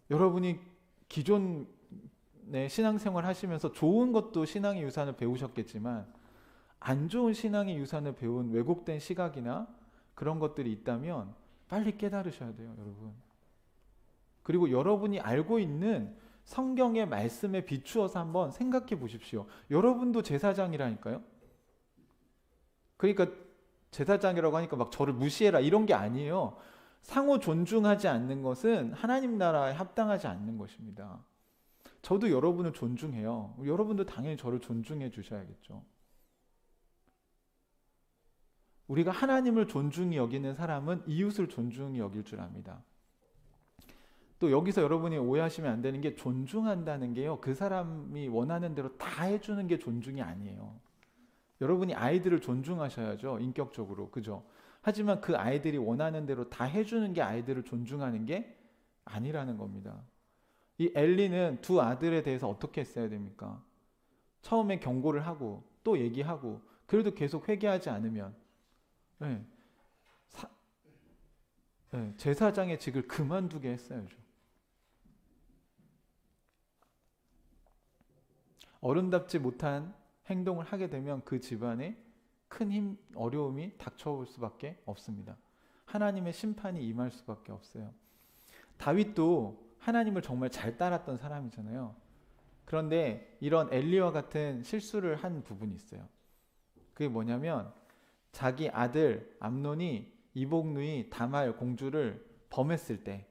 여러분이 기존의 신앙생활 하시면서 좋은 것도 신앙의 유산을 배우셨겠지만 안 좋은 신앙의 유산을 배운 왜곡된 시각이나 그런 것들이 있다면 빨리 깨달으셔야 돼요, 여러분. 그리고 여러분이 알고 있는 성경의 말씀에 비추어서 한번 생각해 보십시오. 여러분도 제사장이라니까요. 그러니까 제사장이라고 하니까 막 저를 무시해라 이런 게 아니에요. 상호 존중하지 않는 것은 하나님 나라에 합당하지 않는 것입니다. 저도 여러분을 존중해요. 여러분도 당연히 저를 존중해 주셔야겠죠. 우리가 하나님을 존중히 여기는 사람은 이웃을 존중히 여길 줄 압니다. 또 여기서 여러분이 오해하시면 안 되는 게 존중한다는 게요. 그 사람이 원하는 대로 다 해주는 게 존중이 아니에요. 여러분이 아이들을 존중하셔야죠. 인격적으로. 그죠? 하지만 그 아이들이 원하는 대로 다 해주는 게 아이들을 존중하는 게 아니라는 겁니다. 이 엘리는 두 아들에 대해서 어떻게 했어야 됩니까? 처음에 경고를 하고 또 얘기하고 그래도 계속 회개하지 않으면 제사장의 직을 그만두게 했어야죠. 어른답지 못한 행동을 하게 되면 그 집안에 큰 어려움이 닥쳐올 수밖에 없습니다. 하나님의 심판이 임할 수밖에 없어요. 다윗도 하나님을 정말 잘 따랐던 사람이잖아요. 그런데 이런 엘리와 같은 실수를 한 부분이 있어요. 그게 뭐냐면 자기 아들 암논이 이복누이 다말 공주를 범했을 때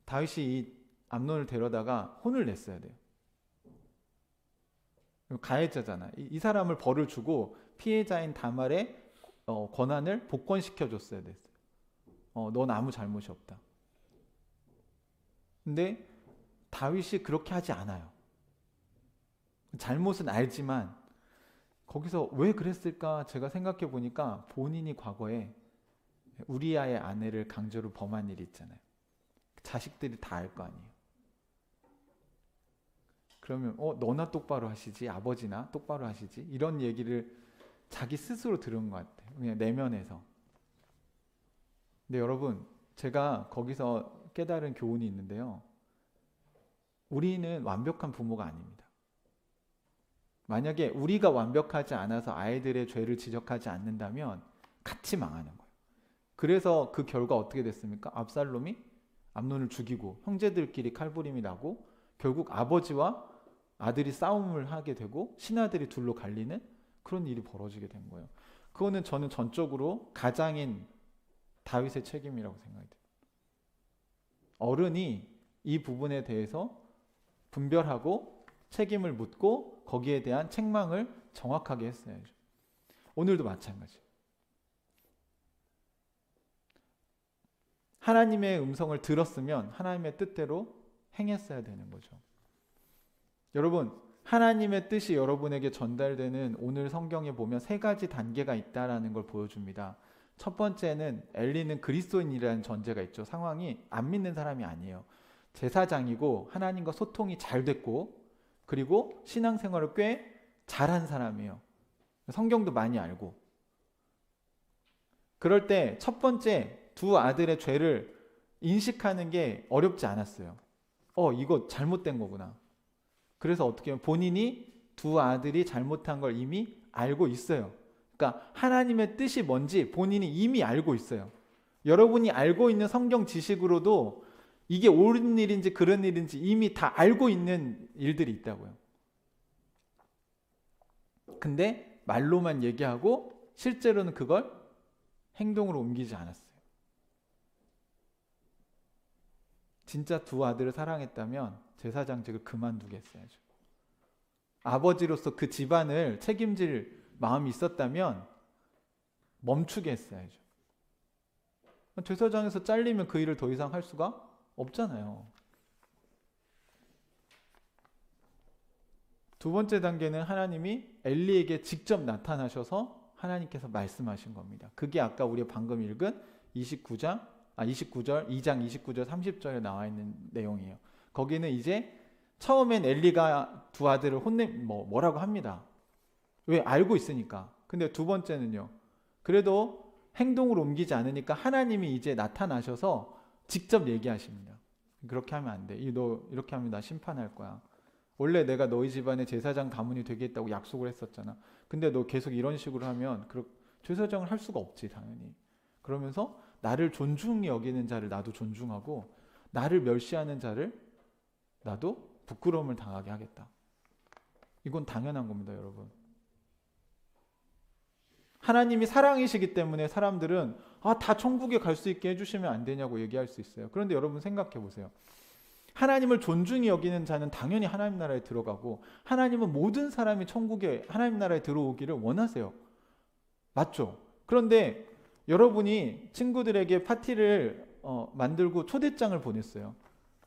다윗이 이 암논을 데려다가 혼을 냈어야 돼요. 가해자잖아. 이 사람을 벌을 주고 피해자인 다말의 권한을 복권시켜 줬어야 됐어요. 넌 아무 잘못이 없다. 근데 다윗이 그렇게 하지 않아요. 잘못은 알지만 거기서 왜 그랬을까 제가 생각해 보니까 본인이 과거에 우리아의 아내를 강제로 범한 일이 있잖아요. 자식들이 다 알 거 아니에요. 그러면 너나 똑바로 하시지, 아버지나 똑바로 하시지, 이런 얘기를 자기 스스로 들은 것 같아요. 그냥 내면에서. 근데 여러분, 제가 거기서 깨달은 교훈이 있는데요. 우리는 완벽한 부모가 아닙니다. 만약에 우리가 완벽하지 않아서 아이들의 죄를 지적하지 않는다면 같이 망하는 거예요. 그래서 그 결과 어떻게 됐습니까? 압살롬이 암논을 죽이고 형제들끼리 칼부림이 나고 결국 아버지와 아들이 싸움을 하게 되고 신하들이 둘로 갈리는 그런 일이 벌어지게 된 거예요. 그거는 저는 전적으로 가장인 다윗의 책임이라고 생각이 돼요. 어른이 이 부분에 대해서 분별하고 책임을 묻고 거기에 대한 책망을 정확하게 했어야죠. 오늘도 마찬가지. 하나님의 음성을 들었으면 하나님의 뜻대로 행했어야 되는 거죠. 여러분, 하나님의 뜻이 여러분에게 전달되는 오늘 성경에 보면 세 가지 단계가 있다라는 걸 보여줍니다. 첫 번째는 엘리는 그리스도인이라는 전제가 있죠. 상황이 안 믿는 사람이 아니에요. 제사장이고 하나님과 소통이 잘 됐고 그리고 신앙생활을 꽤 잘한 사람이에요. 성경도 많이 알고. 그럴 때 첫 번째 두 아들의 죄를 인식하는 게 어렵지 않았어요. 이거 잘못된 거구나. 그래서 어떻게 하면 본인이 두 아들이 잘못한 걸 이미 알고 있어요. 그러니까 하나님의 뜻이 뭔지 본인이 이미 알고 있어요. 여러분이 알고 있는 성경 지식으로도 이게 옳은 일인지 그런 일인지 이미 다 알고 있는 일들이 있다고요. 근데 말로만 얘기하고 실제로는 그걸 행동으로 옮기지 않았어요. 진짜 두 아들을 사랑했다면 제사장직을 그만두겠어야죠. 아버지로서 그 집안을 책임질 마음이 있었다면 멈추게 했어야죠. 제사장에서 잘리면 그 일을 더 이상 할 수가 없잖아요. 두 번째 단계는 하나님이 엘리에게 직접 나타나셔서 하나님께서 말씀하신 겁니다. 그게 아까 우리 방금 읽은 2장 29절 30절에 나와 있는 내용이에요. 거기는 이제 처음엔 엘리가 두 아들을 뭐라고 합니다. 왜? 알고 있으니까. 근데 두 번째는요. 그래도 행동으로 옮기지 않으니까 하나님이 이제 나타나셔서 직접 얘기하십니다. 그렇게 하면 안 돼. 너 이렇게 하면 나 심판할 거야. 원래 내가 너희 집안의 제사장 가문이 되겠다고 약속을 했었잖아. 근데 너 계속 이런 식으로 하면 제사장을 할 수가 없지 당연히. 그러면서 나를 존중히 여기는 자를 나도 존중하고 나를 멸시하는 자를 나도 부끄러움을 당하게 하겠다. 이건 당연한 겁니다, 여러분. 하나님이 사랑이시기 때문에 사람들은 다 천국에 갈 수 있게 해주시면 안 되냐고 얘기할 수 있어요. 그런데 여러분 생각해 보세요. 하나님을 존중히 여기는 자는 당연히 하나님 나라에 들어가고 하나님은 모든 사람이 천국에 하나님 나라에 들어오기를 원하세요. 맞죠? 그런데 여러분이 친구들에게 파티를 만들고 초대장을 보냈어요.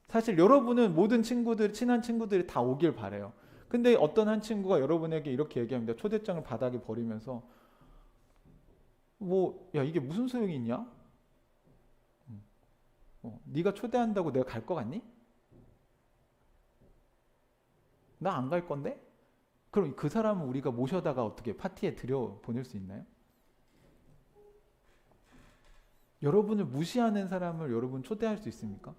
사실 여러분은 모든 친한 친구들이 다 오길 바래요. 근데 어떤 한 친구가 여러분에게 이렇게 얘기합니다. 초대장을 바닥에 버리면서 야 이게 무슨 소용이 있냐? 네가 초대한다고 내가 갈 것 같니? 나 안 갈 건데? 그럼 그 사람은 우리가 모셔다가 어떻게 파티에 들여 보낼 수 있나요? 여러분을 무시하는 사람을 여러분 초대할 수 있습니까?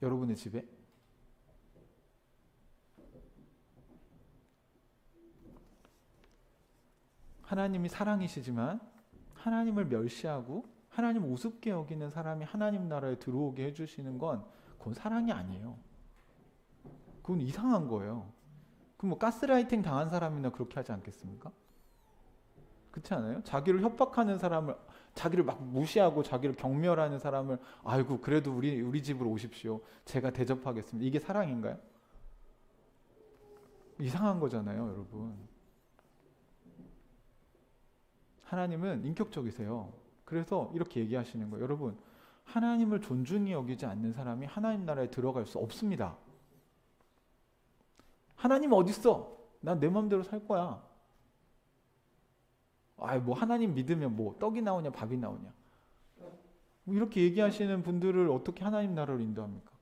여러분의 집에? 하나님이 사랑이시지만 하나님을 멸시하고 하나님을 우습게 여기는 사람이 하나님 나라에 들어오게 해주시는 건 그건 사랑이 아니에요. 그건 이상한 거예요. 그럼 가스라이팅 당한 사람이나 그렇게 하지 않겠습니까? 그렇지 않아요? 자기를 협박하는 사람을, 자기를 막 무시하고 자기를 경멸하는 사람을 아이고 그래도 우리 집으로 오십시오. 제가 대접하겠습니다. 이게 사랑인가요? 이상한 거잖아요, 여러분. 하나님은 인격적이세요. 그래서 이렇게 얘기하시는 거예요. 여러분, 하나님을 존중히 여기지 않는 사람이 하나님 나라에 들어갈 수 없습니다. 하나님 어디 있어? 난 내 마음대로 살 거야. 하나님 믿으면 떡이 나오냐 밥이 나오냐. 이렇게 얘기하시는 분들을 어떻게 하나님 나라로 인도합니까?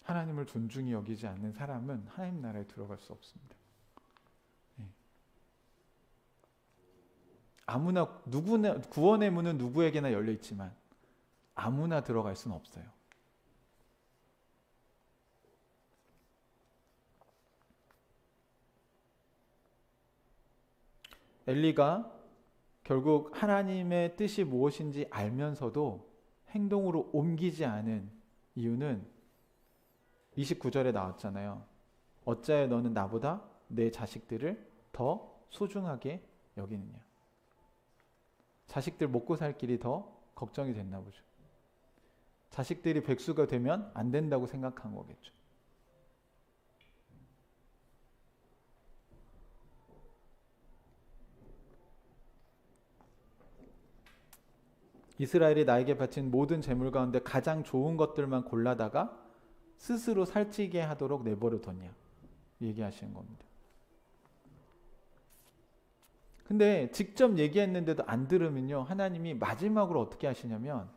하나님을 존중히 여기지 않는 사람은 하나님 나라에 들어갈 수 없습니다. 누구나 구원의 문은 누구에게나 열려 있지만 아무나 들어갈 수는 없어요. 엘리가 결국 하나님의 뜻이 무엇인지 알면서도 행동으로 옮기지 않은 이유는 29절에 나왔잖아요. 어찌하여 너는 나보다 내 자식들을 더 소중하게 여기느냐. 자식들 먹고 살 길이 더 걱정이 됐나 보죠. 자식들이 백수가 되면 안 된다고 생각한 거겠죠. 이스라엘이 나에게 바친 모든 재물 가운데 가장 좋은 것들만 골라다가 스스로 살찌게 하도록 내버려 뒀냐 얘기하시는 겁니다. 근데 직접 얘기했는데도 안 들으면요, 하나님이 마지막으로 어떻게 하시냐면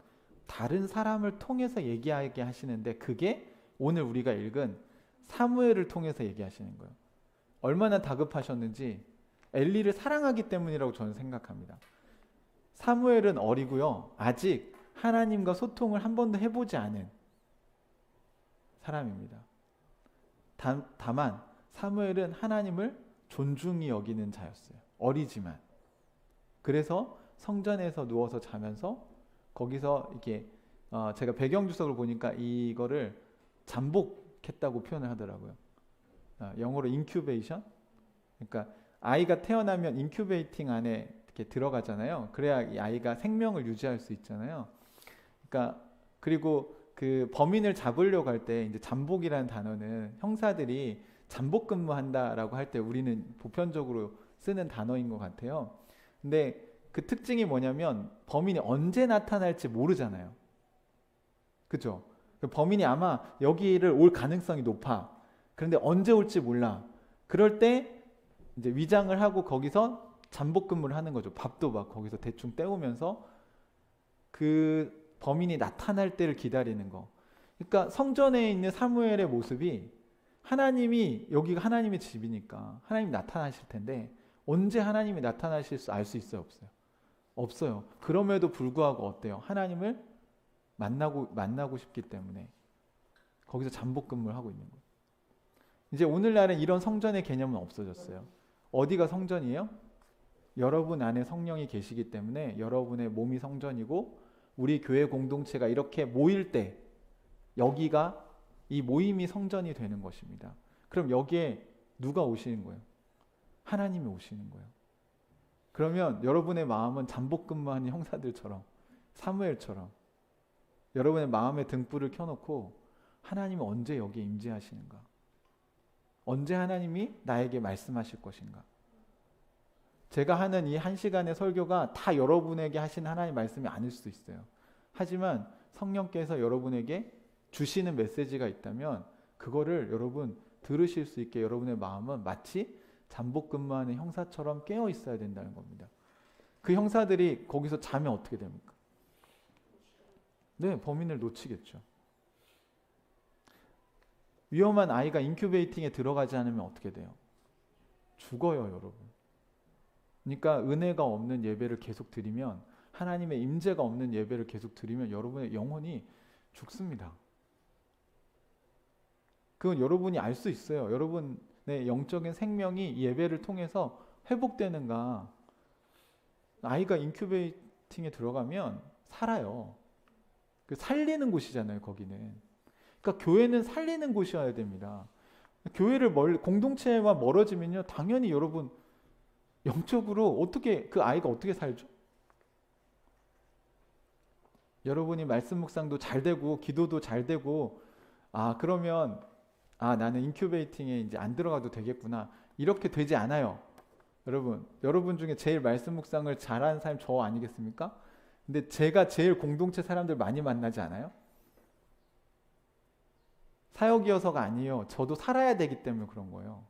다른 사람을 통해서 얘기하게 하시는데, 그게 오늘 우리가 읽은 사무엘을 통해서 얘기하시는 거예요. 얼마나 다급하셨는지 엘리를 사랑하기 때문이라고 저는 생각합니다. 사무엘은 어리고요, 아직 하나님과 소통을 한 번도 해보지 않은 사람입니다. 다만 사무엘은 하나님을 존중히 여기는 자였어요. 어리지만. 그래서 성전에서 누워서 자면서 거기서 이렇게 제가 배경 주석을 보니까 이거를 잠복했다고 표현을 하더라고요. 영어로 인큐베이션. 그러니까 아이가 태어나면 인큐베이팅 안에 이렇게 들어가잖아요. 그래야 이 아이가 생명을 유지할 수 있잖아요. 그러니까 그리고 그 범인을 잡으려고 할 때 이제 잠복이라는 단어는 형사들이 잠복 근무한다라고 할 때 우리는 보편적으로 쓰는 단어인 것 같아요. 근데 그 특징이 뭐냐면 범인이 언제 나타날지 모르잖아요. 그죠? 그 범인이 아마 여기를 올 가능성이 높아. 그런데 언제 올지 몰라. 그럴 때 이제 위장을 하고 거기서 잠복 근무를 하는 거죠. 밥도 막 거기서 대충 때우면서 그 범인이 나타날 때를 기다리는 거. 그러니까 성전에 있는 사무엘의 모습이, 하나님이, 여기가 하나님의 집이니까 하나님이 나타나실 텐데 언제 하나님이 나타나실 수 알 수 있어요, 없어요? 없어요. 그럼에도 불구하고 어때요? 하나님을 만나고 싶기 때문에 거기서 잠복 근무를 하고 있는 거예요. 이제 오늘날은 이런 성전의 개념은 없어졌어요. 어디가 성전이에요? 여러분 안에 성령이 계시기 때문에 여러분의 몸이 성전이고, 우리 교회 공동체가 이렇게 모일 때 여기가, 이 모임이 성전이 되는 것입니다. 그럼 여기에 누가 오시는 거예요? 하나님이 오시는 거예요. 그러면 여러분의 마음은 잠복 근무하는 형사들처럼, 사무엘처럼 여러분의 마음에 등불을 켜놓고 하나님은 언제 여기에 임재하시는가? 언제 하나님이 나에게 말씀하실 것인가? 제가 하는 이 1시간의 설교가 다 여러분에게 하신 하나님의 말씀이 아닐 수도 있어요. 하지만 성령께서 여러분에게 주시는 메시지가 있다면 그거를 여러분 들으실 수 있게 여러분의 마음은 마치 잠복 근무하는 형사처럼 깨어 있어야 된다는 겁니다. 그 형사들이 거기서 자면 어떻게 됩니까? 네, 범인을 놓치겠죠. 위험한 아이가 인큐베이팅에 들어가지 않으면 어떻게 돼요? 죽어요, 여러분. 그러니까 은혜가 없는 예배를 계속 드리면, 하나님의 임재가 없는 예배를 계속 드리면 여러분의 영혼이 죽습니다. 그건 여러분이 알 수 있어요. 여러분의 영적인 생명이 예배를 통해서 회복되는가. 아이가 인큐베이팅에 들어가면 살아요. 그 살리는 곳이잖아요, 거기는. 그러니까 교회는 살리는 곳이어야 됩니다. 교회를 공동체와 멀어지면요, 당연히 여러분 영적으로 어떻게, 그 아이가 어떻게 살죠? 여러분이 말씀 묵상도 잘 되고 기도도 잘 되고, 그러면 나는 인큐베이팅에 이제 안 들어가도 되겠구나, 이렇게 되지 않아요. 여러분 중에 제일 말씀 묵상을 잘하는 사람이 저 아니겠습니까? 근데 제가 제일 공동체 사람들 많이 만나지 않아요? 사역이어서가 아니에요. 저도 살아야 되기 때문에 그런 거예요.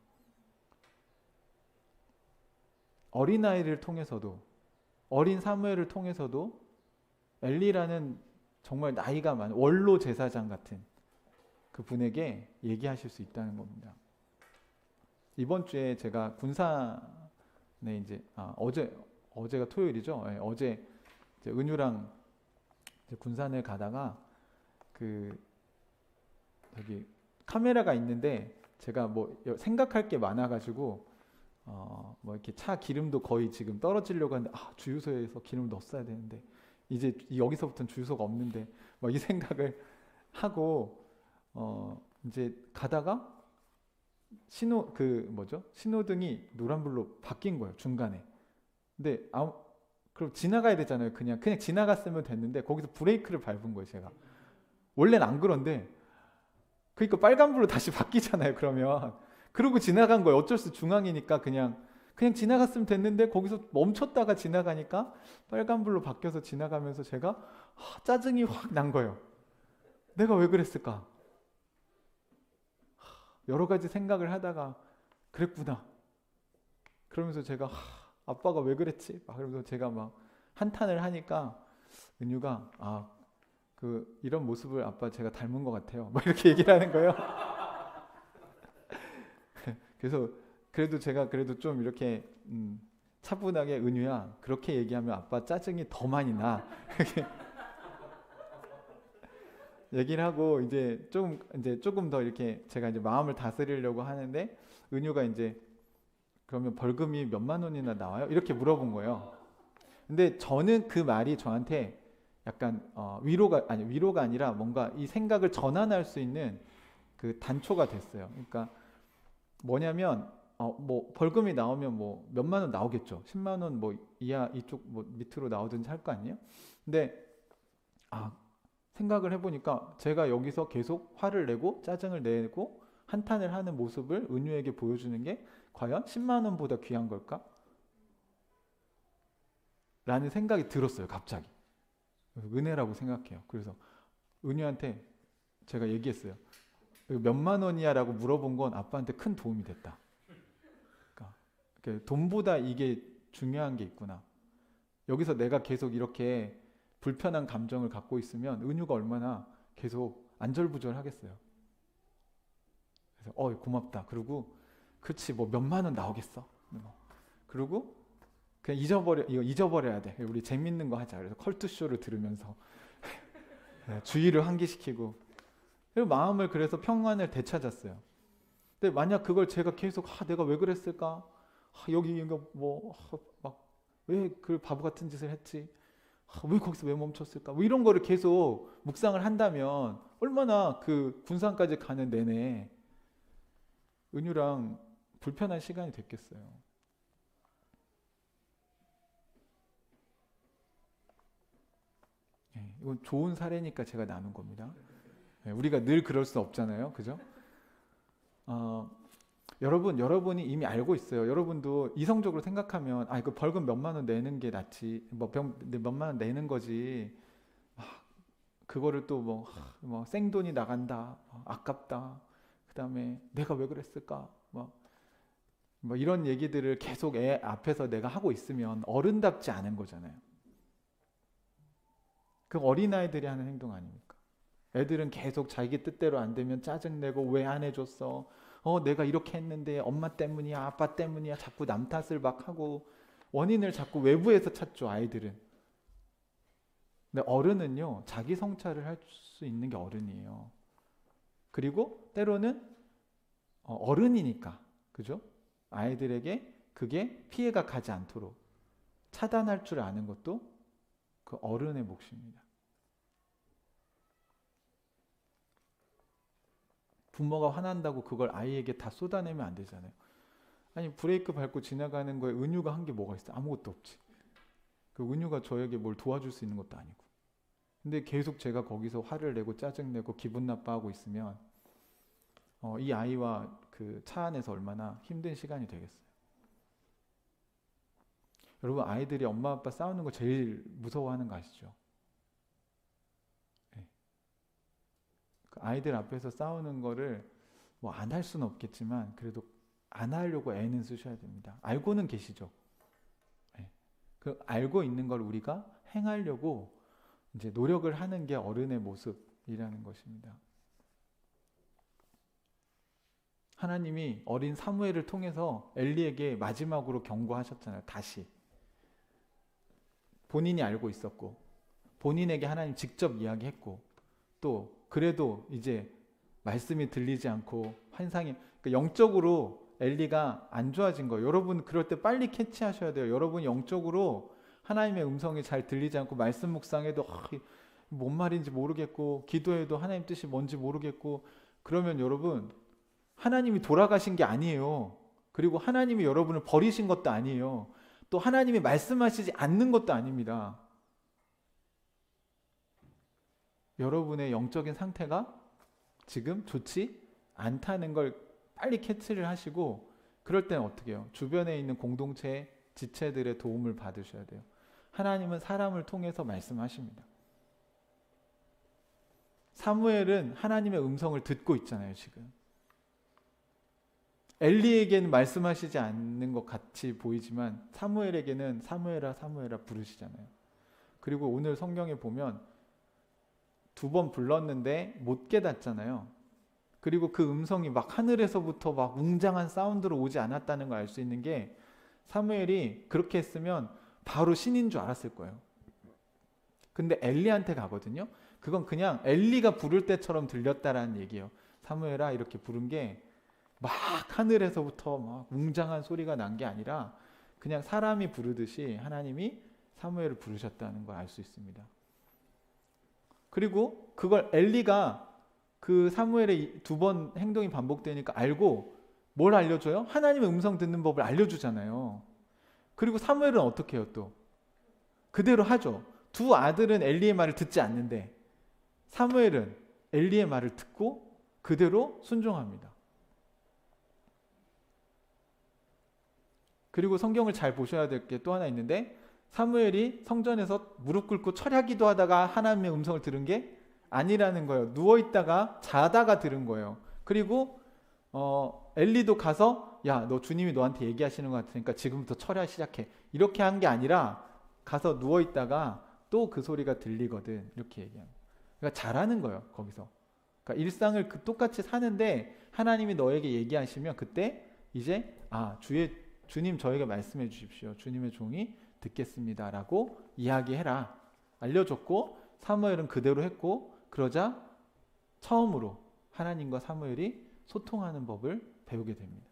어린아이를 통해서도, 어린 사무엘을 통해서도 엘리라는 정말 나이가 많은 원로 제사장 같은 그 분에게 얘기하실 수 있다는 겁니다. 이번 주에 제가 군산에 이제 어제가 토요일이죠. 네, 어제 이제 은유랑 이제 군산을 가다가 여기 카메라가 있는데 제가 뭐 생각할 게 많아가지고 뭐 이렇게 차 기름도 거의 지금 떨어지려고 하는데, 주유소에서 기름 넣었어야 되는데 이제 여기서부터는 주유소가 없는데 막 이 생각을 하고 이제 가다가 신호등이 노란불로 바뀐 거예요, 중간에. 근데 그럼 지나가야 되잖아요. 그냥 지나갔으면 됐는데 거기서 브레이크를 밟은 거예요, 제가. 원래는 안 그런데, 그러니까 빨간불로 다시 바뀌잖아요, 그러면. 그러고 지나간 거예요. 어쩔 수, 중앙이니까 그냥 지나갔으면 됐는데 거기서 멈췄다가 지나가니까 빨간불로 바뀌어서 지나가면서 제가 짜증이 확 난 거예요. 내가 왜 그랬을까? 여러 가지 생각을 하다가 그랬구나. 그러면서 제가 아빠가 왜 그랬지? 막 그러면서 제가 막 한탄을 하니까 은유가 이런 모습을 아빠 제가 닮은 것 같아요. 막 이렇게 얘기를 하는 거예요. 그래서 그래도 제가 좀 이렇게 차분하게 은유야 그렇게 얘기하면 아빠 짜증이 더 많이 나. 이렇게 얘기를 하고 이제 조금 더 이렇게 제가 이제 마음을 다스리려고 하는데 은유가 이제 그러면 벌금이 몇만 원이나 나와요? 이렇게 물어본 거예요. 근데 저는 그 말이 저한테 약간 위로가 아니라 뭔가 이 생각을 전환할 수 있는 그 단초가 됐어요. 그러니까 뭐냐면 뭐 벌금이 나오면 뭐 몇만 원 나오겠죠. 10만 원 뭐 이하 이쪽 뭐 밑으로 나오든지 할 거 아니에요. 근데 생각을 해보니까 제가 여기서 계속 화를 내고 짜증을 내고 한탄을 하는 모습을 은유에게 보여주는 게 과연 10만 원보다 귀한 걸까? 라는 생각이 들었어요. 갑자기. 은혜라고 생각해요. 그래서 은유한테 제가 얘기했어요. 몇만 원이야 라고 물어본 건 아빠한테 큰 도움이 됐다. 그러니까 돈보다 이게 중요한 게 있구나. 여기서 내가 계속 이렇게 불편한 감정을 갖고 있으면 은유가 얼마나 계속 안절부절 하겠어요. 그래서 고맙다. 그리고 그렇지 뭐 몇만 원 나오겠어. 그리고 그냥 이거 잊어버려야 돼. 우리 재밌는 거 하자. 그래서 컬투쇼를 들으면서 주의를 환기시키고 그리고 마음을 그래서 평안을 되찾았어요. 근데 만약 그걸 제가 계속 내가 왜 그랬을까? 여기 이거 뭐 막 왜 그 바보 같은 짓을 했지? 왜 거기서 왜 멈췄을까? 뭐 이런 거를 계속 묵상을 한다면 얼마나 그 군산까지 가는 내내 은유랑 불편한 시간이 됐겠어요. 이건 좋은 사례니까 제가 나눈 겁니다. 우리가 늘 그럴 수 없잖아요. 그죠? 여러분이 이미 알고 있어요. 여러분도 이성적으로 생각하면 그 벌금 몇만 원 내는 게 낫지. 몇만 원 내는 거지. 그거를 또 뭐 생돈이 나간다. 아깝다. 그다음에 내가 왜 그랬을까? 뭐 이런 얘기들을 계속 애 앞에서 내가 하고 있으면 어른답지 않은 거잖아요. 그 어린아이들이 하는 행동 아닙니까? 애들은 계속 자기 뜻대로 안 되면 짜증내고 왜 안 해줬어? 내가 이렇게 했는데 엄마 때문이야 아빠 때문이야 자꾸 남 탓을 막 하고 원인을 자꾸 외부에서 찾죠. 아이들은. 근데 어른은요 자기 성찰을 할 수 있는 게 어른이에요. 그리고 때로는 어른이니까 그죠? 아이들에게 그게 피해가 가지 않도록 차단할 줄 아는 것도 그 어른의 몫입니다. 부모가 화난다고 그걸 아이에게 다 쏟아내면 안 되잖아요. 아니 브레이크 밟고 지나가는 거에 은유가 한 게 뭐가 있어? 아무것도 없지. 그 은유가 저에게 뭘 도와줄 수 있는 것도 아니고. 근데 계속 제가 거기서 화를 내고 짜증내고 기분 나빠하고 있으면 이 아이와 그 차 안에서 얼마나 힘든 시간이 되겠어요. 여러분 아이들이 엄마 아빠 싸우는 거 제일 무서워하는 거 아시죠? 네. 그 아이들 앞에서 싸우는 거를 뭐 안 할 수는 없겠지만 그래도 안 하려고 애는 쓰셔야 됩니다. 알고는 계시죠? 네. 그 알고 있는 걸 우리가 행하려고 이제 노력을 하는 게 어른의 모습이라는 것입니다. 하나님이 어린 사무엘을 통해서 엘리에게 마지막으로 경고하셨잖아요. 다시. 본인이 알고 있었고 본인에게 하나님 직접 이야기했고 또 그래도 이제 말씀이 들리지 않고 환상이 그러니까 영적으로 엘리가 안 좋아진 거예요. 여러분 그럴 때 빨리 캐치하셔야 돼요. 여러분 영적으로 하나님의 음성이 잘 들리지 않고 말씀 묵상해도 뭔 말인지 모르겠고 기도해도 하나님 뜻이 뭔지 모르겠고 그러면 여러분 하나님이 돌아가신 게 아니에요. 그리고 하나님이 여러분을 버리신 것도 아니에요. 또 하나님이 말씀하시지 않는 것도 아닙니다. 여러분의 영적인 상태가 지금 좋지 않다는 걸 빨리 캐치를 하시고 그럴 때는 어떻게 해요? 주변에 있는 공동체, 지체들의 도움을 받으셔야 돼요. 하나님은 사람을 통해서 말씀하십니다. 사무엘은 하나님의 음성을 듣고 있잖아요. 지금 엘리에게는 말씀하시지 않는 것 같이 보이지만 사무엘에게는 사무엘아 사무엘아 부르시잖아요. 그리고 오늘 성경에 보면 2번 불렀는데 못 깨닫잖아요. 그리고 그 음성이 막 하늘에서부터 막 웅장한 사운드로 오지 않았다는 걸 알 수 있는 게, 사무엘이 그렇게 했으면 바로 신인 줄 알았을 거예요. 근데 엘리한테 가거든요. 그건 그냥 엘리가 부를 때처럼 들렸다라는 얘기예요. 사무엘아 이렇게 부른 게 막 하늘에서부터 막 웅장한 소리가 난 게 아니라 그냥 사람이 부르듯이 하나님이 사무엘을 부르셨다는 걸 알 수 있습니다. 그리고 그걸 엘리가 그 사무엘의 2번 행동이 반복되니까 알고 뭘 알려줘요? 하나님의 음성 듣는 법을 알려주잖아요. 그리고 사무엘은 어떻게 해요 또? 그대로 하죠. 2 아들은 엘리의 말을 듣지 않는데 사무엘은 엘리의 말을 듣고 그대로 순종합니다. 그리고 성경을 잘 보셔야 될 게 또 하나 있는데, 사무엘이 성전에서 무릎 꿇고 철야기도 하다가 하나님의 음성을 들은 게 아니라는 거예요. 누워있다가 자다가 들은 거예요. 그리고 엘리도 가서 야, 너 주님이 너한테 얘기하시는 것 같으니까 지금부터 철야 시작해. 이렇게 한 게 아니라 가서 누워있다가 또 그 소리가 들리거든. 이렇게 얘기합니다. 그러니까 잘하는 거예요. 거기서. 그러니까 일상을 똑같이 사는데 하나님이 너에게 얘기하시면 그때 이제 주님 저에게 말씀해 주십시오. 주님의 종이 듣겠습니다. 라고 이야기해라. 알려줬고 사무엘은 그대로 했고, 그러자 처음으로 하나님과 사무엘이 소통하는 법을 배우게 됩니다.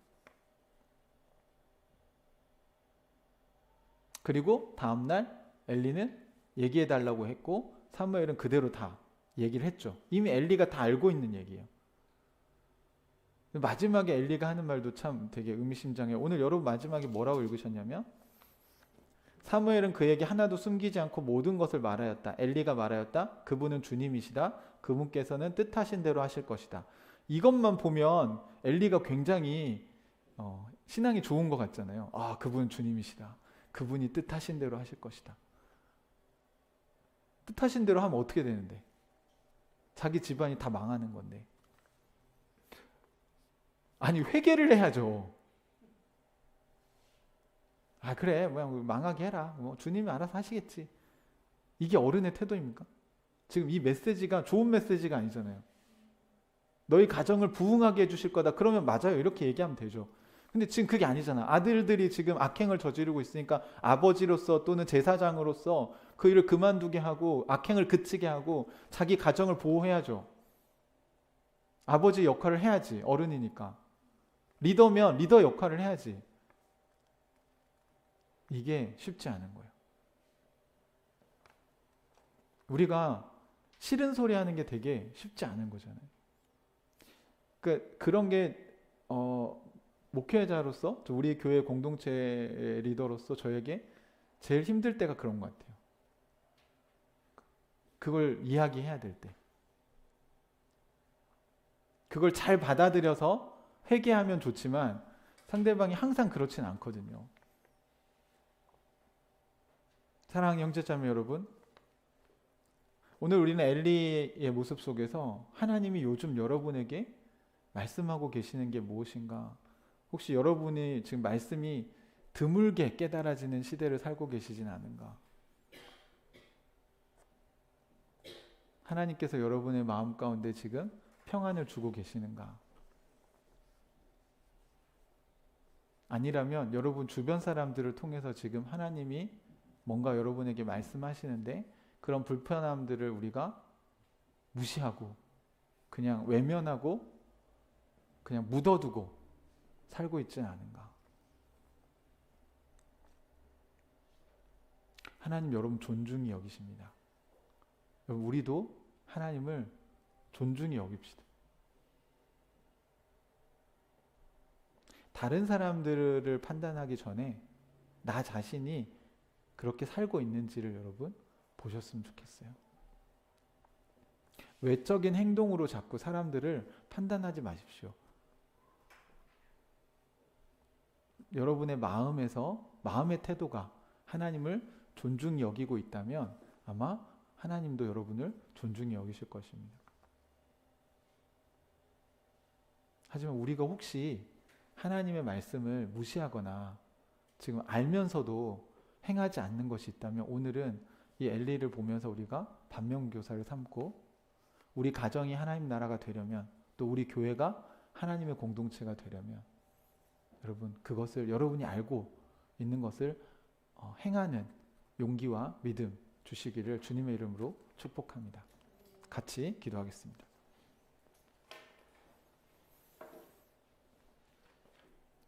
그리고 다음날 엘리는 얘기해달라고 했고 사무엘은 그대로 다 얘기를 했죠. 이미 엘리가 다 알고 있는 얘기예요. 마지막에 엘리가 하는 말도 참 되게 의미심장해요. 오늘 여러분 마지막에 뭐라고 읽으셨냐면, 사무엘은 그에게 하나도 숨기지 않고 모든 것을 말하였다. 엘리가 말하였다. 그분은 주님이시다. 그분께서는 뜻하신 대로 하실 것이다. 이것만 보면 엘리가 굉장히 신앙이 좋은 것 같잖아요. 그분은 주님이시다. 그분이 뜻하신 대로 하실 것이다. 뜻하신 대로 하면 어떻게 되는데? 자기 집안이 다 망하는 건데. 아니, 회개를 해야죠. 그래, 망하게 해라. 주님이 알아서 하시겠지. 이게 어른의 태도입니까? 지금 이 메시지가 좋은 메시지가 아니잖아요. 너희 가정을 부흥하게 해주실 거다. 그러면 맞아요. 이렇게 얘기하면 되죠. 근데 지금 그게 아니잖아. 아들들이 지금 악행을 저지르고 있으니까 아버지로서 또는 제사장으로서 그 일을 그만두게 하고 악행을 그치게 하고 자기 가정을 보호해야죠. 아버지 역할을 해야지. 어른이니까. 리더면 리더 역할을 해야지. 이게 쉽지 않은 거예요. 우리가 싫은 소리 하는 게 되게 쉽지 않은 거잖아요. 그런 게 목회자로서, 우리 교회 공동체 리더로서 저에게 제일 힘들 때가 그런 것 같아요. 그걸 이야기해야 될 때. 그걸 잘 받아들여서 회개하면 좋지만 상대방이 항상 그렇진 않거든요. 사랑하는 형제자매 여러분, 오늘 우리는 엘리의 모습 속에서 하나님이 요즘 여러분에게 말씀하고 계시는 게 무엇인가? 혹시 여러분이 지금 말씀이 드물게 깨달아지는 시대를 살고 계시진 않은가? 하나님께서 여러분의 마음 가운데 지금 평안을 주고 계시는가? 아니라면 여러분 주변 사람들을 통해서 지금 하나님이 뭔가 여러분에게 말씀하시는데 그런 불편함들을 우리가 무시하고 그냥 외면하고 그냥 묻어두고 살고 있지는 않은가? 하나님 여러분 존중히 여기십니다. 여러분 우리도 하나님을 존중히 여깁시다. 다른 사람들을 판단하기 전에 나 자신이 그렇게 살고 있는지를 여러분 보셨으면 좋겠어요. 외적인 행동으로 자꾸 사람들을 판단하지 마십시오. 여러분의 마음의 태도가 하나님을 존중히 여기고 있다면 아마 하나님도 여러분을 존중히 여기실 것입니다. 하지만 우리가 혹시 하나님의 말씀을 무시하거나 지금 알면서도 행하지 않는 것이 있다면 오늘은 이 엘리를 보면서 우리가 반면교사를 삼고 우리 가정이 하나님 나라가 되려면 또 우리 교회가 하나님의 공동체가 되려면 여러분 그것을 여러분이 알고 있는 것을 행하는 용기와 믿음 주시기를 주님의 이름으로 축복합니다. 같이 기도하겠습니다.